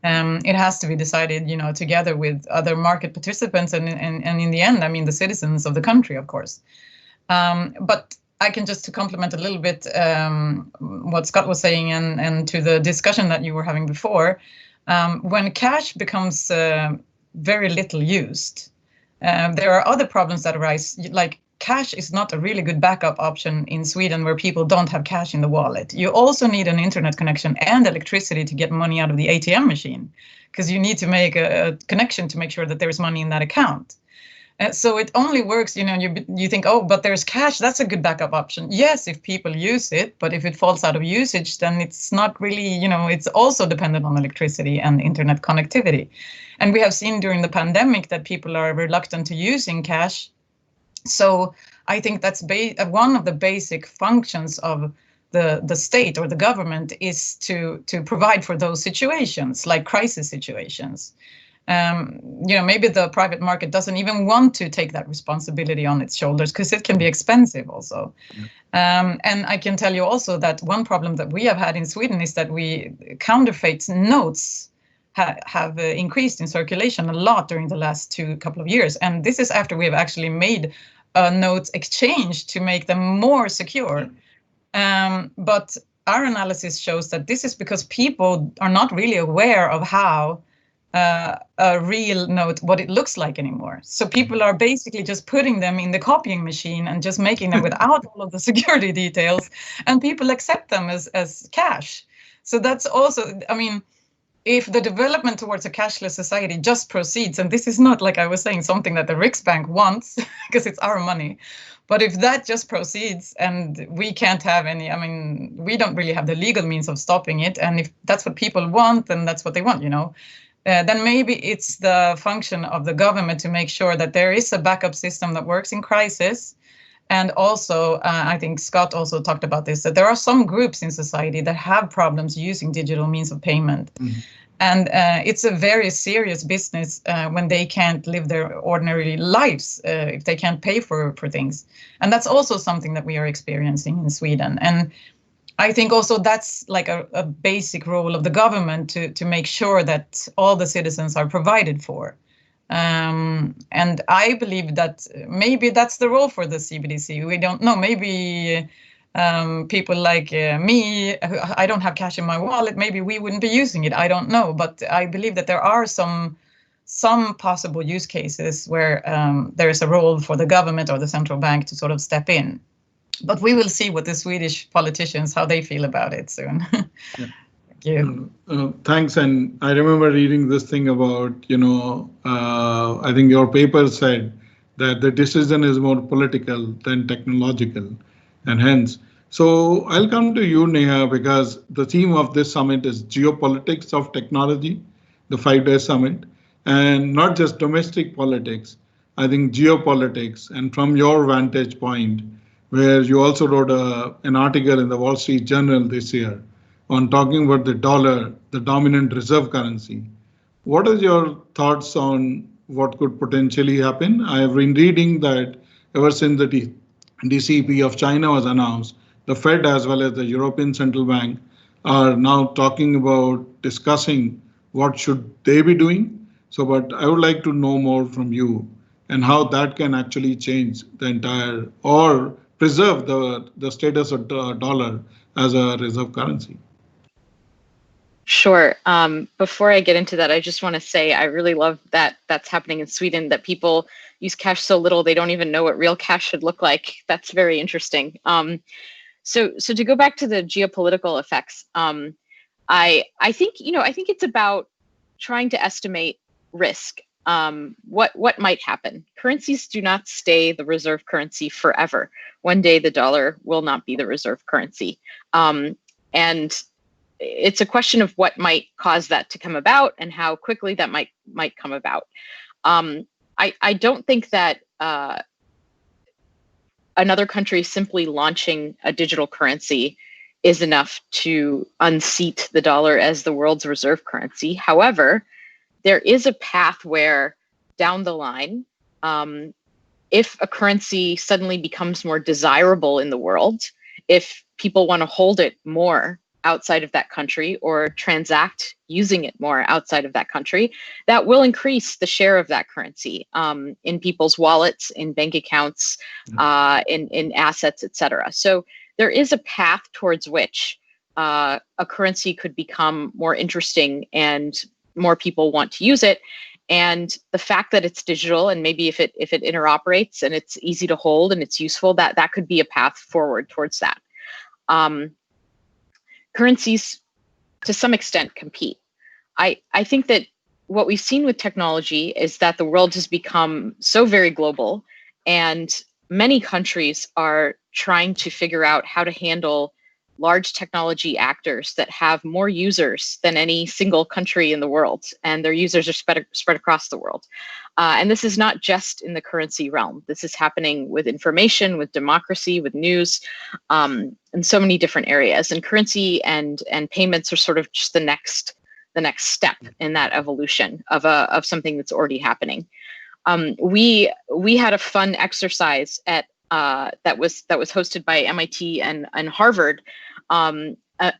[SPEAKER 3] It has to be decided, together with other market participants and in the end, I mean, the citizens of the country, of course. But I can just to complement a little bit what Scott was saying and to the discussion that you were having before, when cash becomes very little used, there are other problems that arise, like cash is not a really good backup option in Sweden where people don't have cash in the wallet. You also need an internet connection and electricity to get money out of the ATM machine, because you need to make a connection to make sure that there's money in that account. So it only works, you think, oh, but there's cash, that's a good backup option. Yes, if people use it, but if it falls out of usage, then it's not really, it's also dependent on electricity and internet connectivity. And we have seen during the pandemic that people are reluctant to using cash. So I think that's one of the basic functions of the state or the government is to provide for those situations, like crisis situations. Maybe the private market doesn't even want to take that responsibility on its shoulders because it can be expensive also. And I can tell you also that one problem that we have had in Sweden is that counterfeit notes have increased in circulation a lot during the last couple of years. And this is after we have actually made a notes exchange to make them more secure. But our analysis shows that this is because people are not really aware of how a real note what it looks like anymore. So people are basically just putting them in the copying machine and just making them without all of the security details, and people accept them as cash. So that's also, I mean, if the development towards a cashless society just proceeds, and this is not, like I was saying, something that the Riksbank wants because it's our money, but if that just proceeds and we can't have any, I mean, we don't really have the legal means of stopping it, and if that's what people want, then that's what they want, you know. Then maybe it's the function of the government to make sure that there is a backup system that works in crisis. And also, I think Scott also talked about this, that there are some groups in society that have problems using digital means of payment. Mm-hmm. And it's a very serious business when they can't live their ordinary lives, if they can't pay for things. And that's also something that we are experiencing in Sweden. And I think also that's like a basic role of the government to make sure that all the citizens are provided for. And I believe that maybe that's the role for the CBDC. We don't know. Maybe people like me, I don't have cash in my wallet. Maybe we wouldn't be using it. I don't know. But I believe that there are some possible use cases where there is a role for the government or the central bank to sort of step in. But we will see what the Swedish politicians, how they feel about it soon.
[SPEAKER 2] Yeah.
[SPEAKER 3] Thank you.
[SPEAKER 2] Thanks. And I remember reading this thing about, I think your paper said that the decision is more political than technological, and hence. So I'll come to you, Neha, because the theme of this summit is geopolitics of technology, the 5-day summit, and not just domestic politics. I think geopolitics, and from your vantage point, where you also wrote an article in the Wall Street Journal this year on talking about the dollar, the dominant reserve currency. What are your thoughts on what could potentially happen? I have been reading that ever since the DCP of China was announced, the Fed as well as the European Central Bank are now talking about discussing what should they be doing. So, but I would like to know more from you and how that can actually change the entire or preserve the status of the dollar as a reserve currency.
[SPEAKER 5] Sure. Before I get into that, I just want to say I really love that that's happening in Sweden, that people use cash so little they don't even know what real cash should look like. That's very interesting. So to go back to the geopolitical effects, I think it's about trying to estimate risk. What might happen? Currencies do not stay the reserve currency forever. One day the dollar will not be the reserve currency, and it's a question of what might cause that to come about and how quickly that might come about. I don't think that another country simply launching a digital currency is enough to unseat the dollar as the world's reserve currency. However, there is a path where down the line, if a currency suddenly becomes more desirable in the world, if people want to hold it more outside of that country or transact using it more outside of that country, that will increase the share of that currency in people's wallets, in bank accounts, in assets, etc. So there is a path towards which a currency could become more interesting and more people want to use it. And the fact that it's digital, and maybe if it interoperates and it's easy to hold and it's useful, that could be a path forward towards that. Currencies, to some extent, compete. I think that what we've seen with technology is that the world has become so very global, and many countries are trying to figure out how to handle large technology actors that have more users than any single country in the world, and their users are spread across the world. And this is not just in the currency realm. This is happening with information, with democracy, with news, in so many different areas. And currency and payments are sort of just the next step in that evolution of something that's already happening. We had a fun exercise at that was hosted by MIT and Harvard,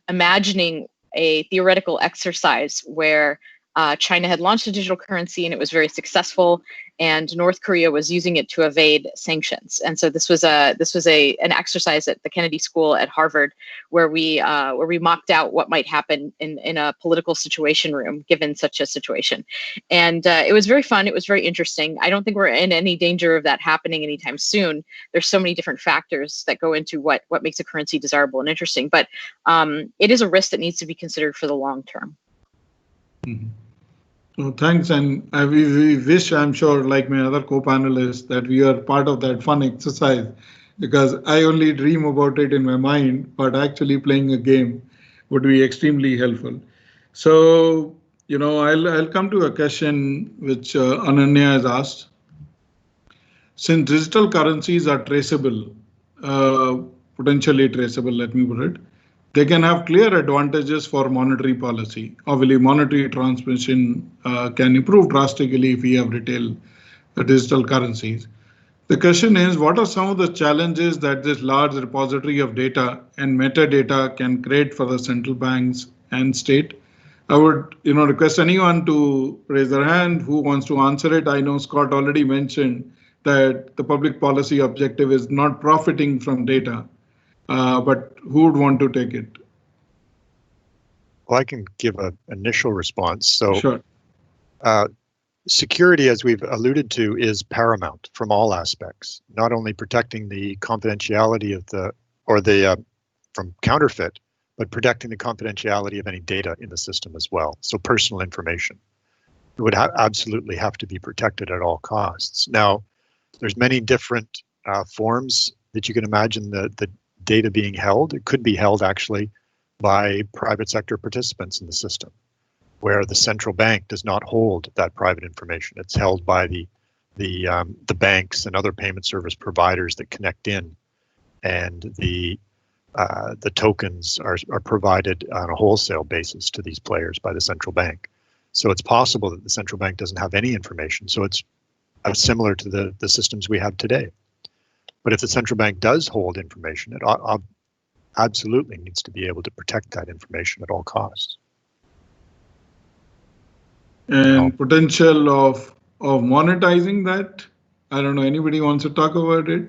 [SPEAKER 5] imagining a theoretical exercise where China had launched a digital currency and it was very successful, and North Korea was using it to evade sanctions. And so this was an exercise at the Kennedy School at Harvard where we mocked out what might happen in a political situation room given such a situation. And it was very fun. It was very interesting. I don't think we're in any danger of that happening anytime soon. There's so many different factors that go into what makes a currency desirable and interesting, but it is a risk that needs to be considered for the long term.
[SPEAKER 2] Mm-hmm. So thanks, and we wish, I'm sure, like my other co-panelists, that we are part of that fun exercise, because I only dream about it in my mind, but actually playing a game would be extremely helpful. So, I'll come to a question which Ananya has asked. Since digital currencies are traceable, potentially traceable, let me put it, they can have clear advantages for monetary policy. Obviously, monetary transmission can improve drastically if we have retail digital currencies. The question is, what are some of the challenges that this large repository of data and metadata can create for the central banks and state? I would, request anyone to raise their hand who wants to answer it. I know Scott already mentioned that the public policy objective is not profiting from data. But who would want to take it?
[SPEAKER 4] Well, I can give an initial response. So,
[SPEAKER 2] sure.
[SPEAKER 4] Security, as we've alluded to, is paramount from all aspects. Not only protecting the confidentiality of from counterfeit, but protecting the confidentiality of any data in the system as well. So, personal information would absolutely have to be protected at all costs. Now, there's many different forms that you can imagine the data being held. It could be held actually by private sector participants in the system, where the central bank does not hold that private information. It's held by the banks and other payment service providers that connect in, and the tokens are provided on a wholesale basis to these players by the central bank. So it's possible that the central bank doesn't have any information. So it's similar to the systems we have today. But if the central bank does hold information, it absolutely needs to be able to protect that information at all costs.
[SPEAKER 2] And potential of monetizing that, I don't know, anybody wants to talk about it?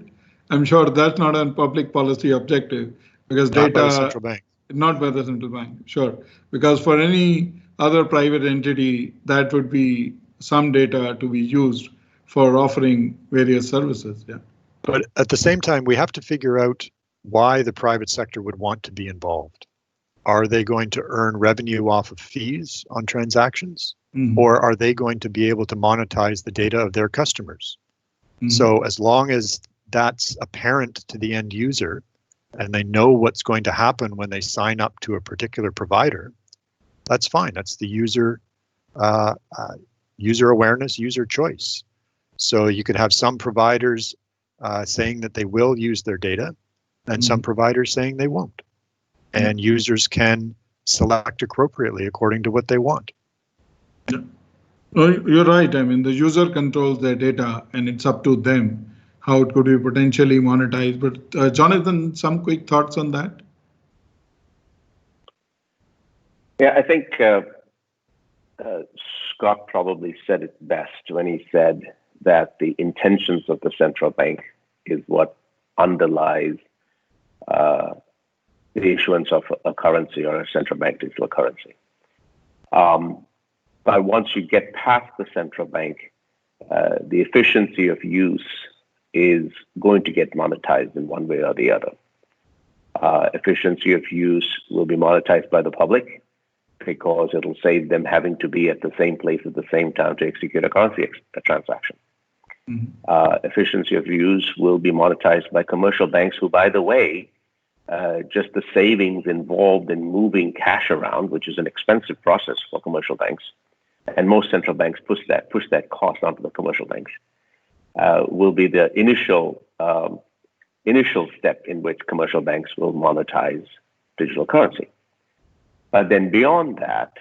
[SPEAKER 2] I'm sure that's not a public policy objective, because
[SPEAKER 4] not
[SPEAKER 2] data,
[SPEAKER 4] by the central bank.
[SPEAKER 2] Not by the central bank, sure. Because for any other private entity, that would be some data to be used for offering various services, yeah.
[SPEAKER 4] But at the same time, we have to figure out why the private sector would want to be involved. Are they going to earn revenue off of fees on transactions? Mm-hmm. Or are they going to be able to monetize the data of their customers? Mm-hmm. So as long as that's apparent to the end user and they know what's going to happen when they sign up to a particular provider, that's fine. That's the user awareness, user choice. So you could have some providers saying that they will use their data, and some providers saying they won't. And users can select appropriately according to what they want.
[SPEAKER 2] Yeah. No, you're right. I mean, the user controls their data, and it's up to them how it could be potentially monetized. But Jonathan, some quick thoughts on that?
[SPEAKER 6] Yeah, I think Scott probably said it best when he said that the intentions of the central bank is what underlies the issuance of a currency or a central bank digital currency. But once you get past the central bank, the efficiency of use is going to get monetized in one way or the other. Efficiency of use will be monetized by the public because it'll save them having to be at the same place at the same time to execute a currency transaction. Mm-hmm. Efficiency of use will be monetized by commercial banks who, by the way, just the savings involved in moving cash around, which is an expensive process for commercial banks, and most central banks push that cost onto the commercial banks, will be the initial step in which commercial banks will monetize digital currency. But then beyond that,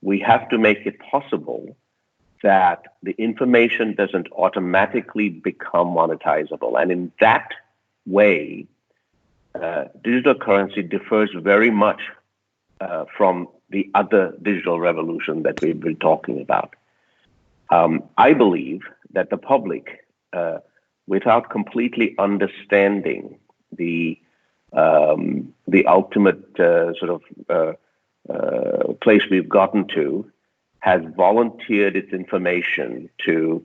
[SPEAKER 6] we have to make it possible that the information doesn't automatically become monetizable. And in that way, digital currency differs very much from the other digital revolution that we've been talking about. I believe that the public, without completely understanding the ultimate place we've gotten to, has volunteered its information to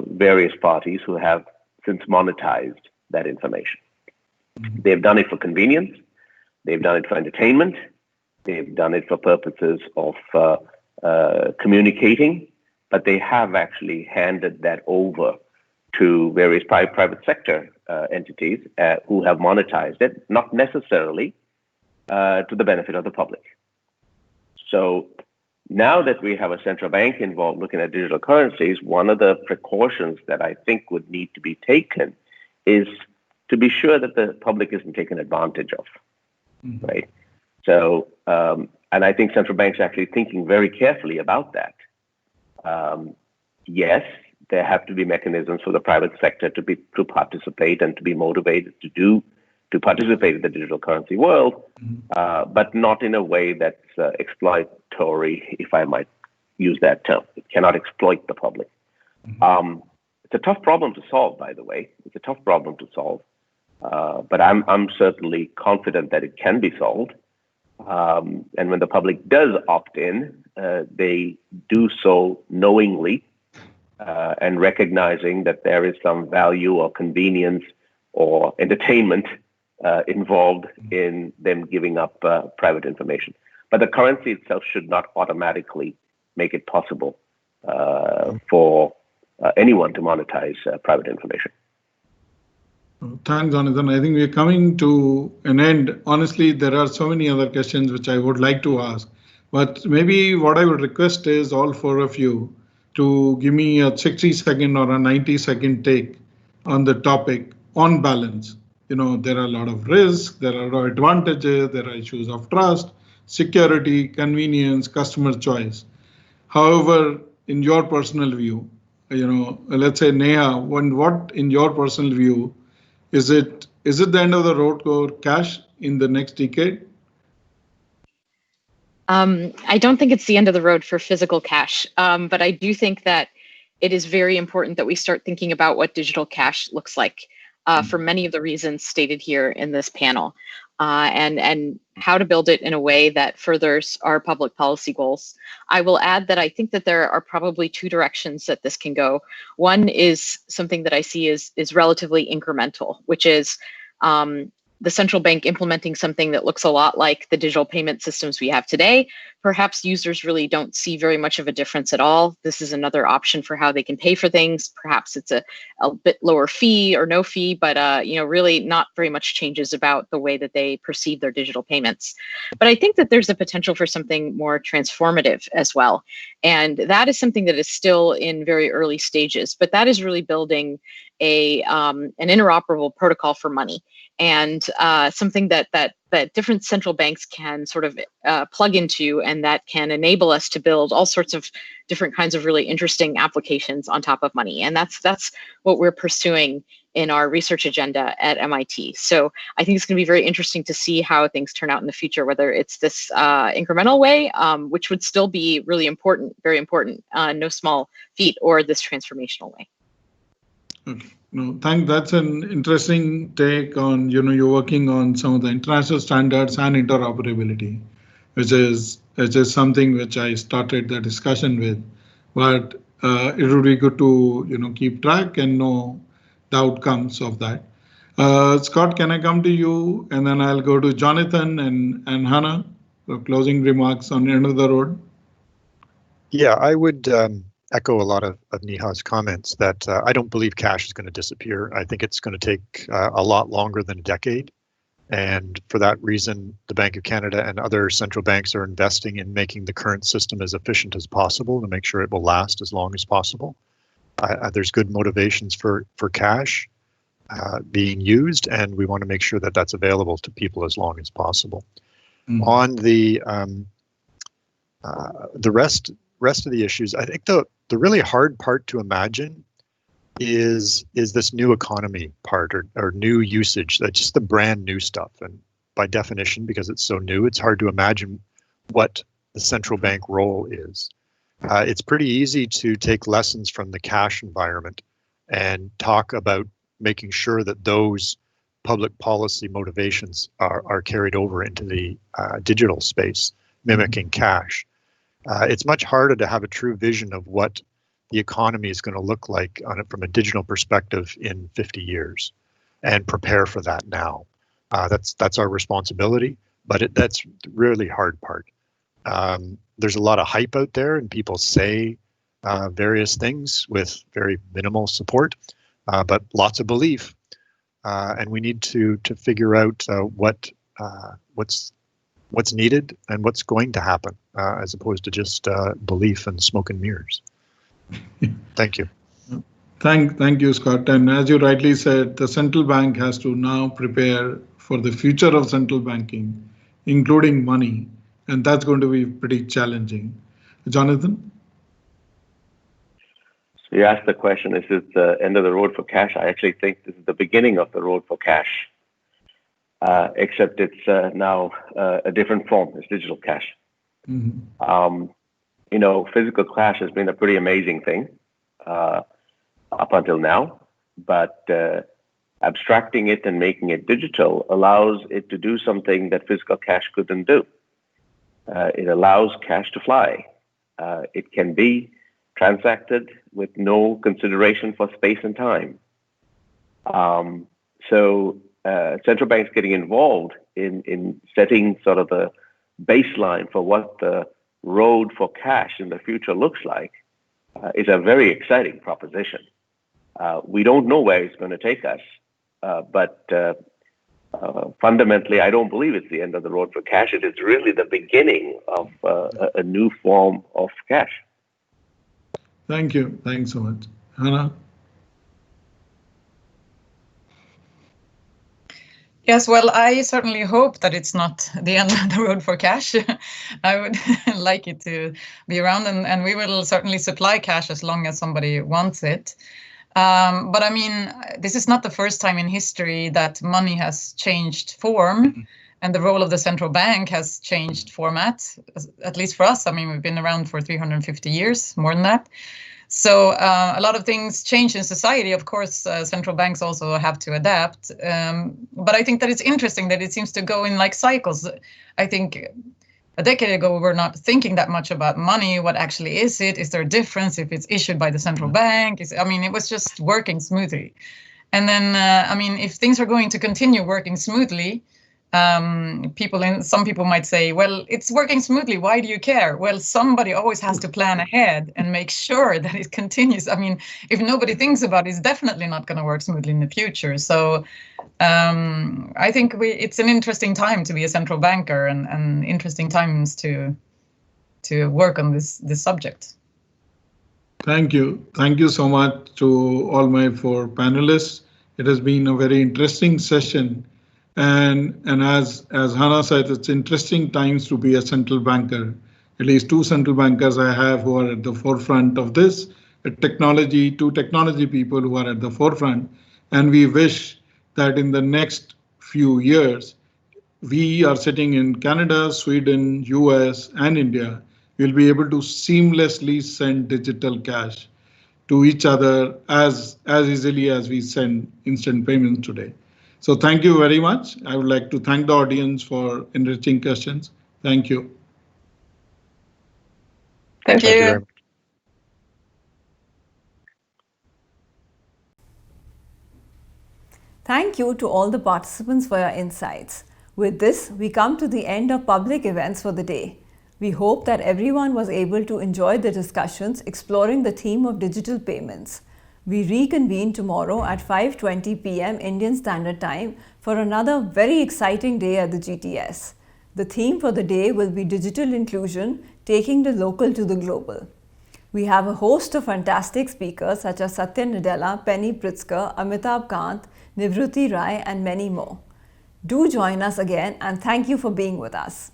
[SPEAKER 6] various parties who have since monetized that information. They've done it for convenience, they've done it for entertainment, they've done it for purposes of communicating, but they have actually handed that over to various private sector entities who have monetized it, not necessarily to the benefit of the public. So now that we have a central bank involved looking at digital currencies, one of the precautions that I think would need to be taken is to be sure that the public isn't taken advantage of, right? So, and I think central banks are actually thinking very carefully about that. Yes, there have to be mechanisms for the private sector to participate and to be motivated to participate in the digital currency world, but not in a way that's exploitatory, if I might use that term. It cannot exploit the public. It's a tough problem to solve, by the way. It's a tough problem to solve, but I'm certainly confident that it can be solved. And when the public does opt in, they do so knowingly and recognizing that there is some value or convenience or entertainment involved in them giving up private information. But the currency itself should not automatically make it possible for anyone to monetize private information.
[SPEAKER 2] Thanks, Jonathan. I think we're coming to an end. Honestly, there are so many other questions which I would like to ask, but maybe what I would request is all four of you to give me a 60-second or a 90-second take on the topic on balance. You know, there are a lot of risks, there are advantages, there are issues of trust, security, convenience, customer choice. However, in your personal view, you know, let's say Neha, what in your personal view, is it the end of the road for cash in the next decade?
[SPEAKER 5] I don't think it's the end of the road for physical cash, but I do think that it is very important that we start thinking about what digital cash looks like for many of the reasons stated here in this panel, and how to build it in a way that furthers our public policy goals. I will add that I think that there are probably two directions that this can go. One is something that I see is relatively incremental, which is the central bank implementing something that looks a lot like the digital payment systems we have today. Perhaps users really don't see very much of a difference at all. This is another option for how they can pay for things. Perhaps it's a bit lower fee or no fee, but really not very much changes about the way that they perceive their digital payments. But I think that there's a potential for something more transformative as well. And that is something that is still in very early stages, but that is really building an interoperable protocol for money, and something that different central banks can sort of plug into, and that can enable us to build all sorts of different kinds of really interesting applications on top of money. And that's what we're pursuing in our research agenda at MIT. So I think it's going to be very interesting to see how things turn out in the future, whether it's this incremental way, which would still be really important, very important, no small feat, or this transformational way.
[SPEAKER 2] Okay. No, that's an interesting take on, you're working on some of the international standards and interoperability, which is something which I started the discussion with, but it would be good to, keep track and know the outcomes of that. Scott, can I come to you? And then I'll go to Jonathan and Hanna for closing remarks on the end of the road.
[SPEAKER 4] Yeah, I would echo a lot of Neha's comments that I don't believe cash is going to disappear. I think it's going to take a lot longer than a decade. And for that reason, the Bank of Canada and other central banks are investing in making the current system as efficient as possible to make sure it will last as long as possible. There's good motivations for cash being used, and we want to make sure that that's available to people as long as possible. Mm-hmm. On the rest of the issues, I think the really hard part to imagine is this new economy part or new usage. That's just the brand new stuff. And by definition, because it's so new, it's hard to imagine what the central bank role is. It's pretty easy to take lessons from the cash environment and talk about making sure that those public policy motivations are carried over into the digital space, mimicking cash. It's much harder to have a true vision of what the economy is going to look like from a digital perspective in 50 years and prepare for that now. That's our responsibility, but that's the really hard part. There's a lot of hype out there and people say various things with very minimal support, but lots of belief. And we need to figure out what's needed and what's going to happen, as opposed to just belief and smoke and mirrors. Thank you.
[SPEAKER 2] Thank you, Scott. And as you rightly said, the central bank has to now prepare for the future of central banking, including money, and that's going to be pretty challenging. Jonathan?
[SPEAKER 6] So you asked the question, is this the end of the road for cash? I actually think this is the beginning of the road for cash, except it's now a different form. It's digital cash. Mm-hmm. Physical cash has been a pretty amazing thing up until now, but abstracting it and making it digital allows it to do something that physical cash couldn't do. It allows cash to fly. It can be transacted with no consideration for space and time. So central banks getting involved in setting sort of the baseline for what the road for cash in the future looks like is a very exciting proposition. We don't know where it's going to take us, but fundamentally, I don't believe it's the end of the road for cash. It is really the beginning of a new form of cash.
[SPEAKER 2] Thank you. Thanks so much. Hanna?
[SPEAKER 3] Yes, well, I certainly hope that it's not the end of the road for cash. I would like it to be around, and we will certainly supply cash as long as somebody wants it. But I mean, this is not the first time in history that money has changed form and the role of the central bank has changed format, at least for us. I mean, we've been around for 350 years, more than that. So a lot of things change in society. Of course, central banks also have to adapt. But I think that it's interesting that it seems to go in like cycles. I think a decade ago, we were not thinking that much about money. What actually is it? Is there a difference if it's issued by the central bank? It was just working smoothly. And then, if things are going to continue working smoothly, some people might say, well, it's working smoothly. Why do you care? Well, somebody always has to plan ahead and make sure that it continues. I mean, if nobody thinks about it, it's definitely not going to work smoothly in the future. So I think it's an interesting time to be a central banker and interesting times to work on this subject.
[SPEAKER 2] Thank you. Thank you so much to all my four panelists. It has been a very interesting session. And as Hanna said, it's interesting times to be a central banker. At least two central bankers I have who are at the forefront of this, two technology people who are at the forefront. And we wish that in the next few years, we are sitting in Canada, Sweden, US, and India, we'll be able to seamlessly send digital cash to each other as easily as we send instant payments today. So thank you very much. I would like to thank the audience for enriching questions. Thank you.
[SPEAKER 3] Thank you.
[SPEAKER 1] Thank you to all the participants for your insights. With this, we come to the end of public events for the day. We hope that everyone was able to enjoy the discussions exploring the theme of digital payments. We reconvene tomorrow at 5:20 p.m. Indian Standard Time for another very exciting day at the GTS. The theme for the day will be Digital Inclusion, Taking the Local to the Global. We have a host of fantastic speakers such as Satya Nadella, Penny Pritzker, Amitabh Kant, Nivruti Rai, and many more. Do join us again, and thank you for being with us.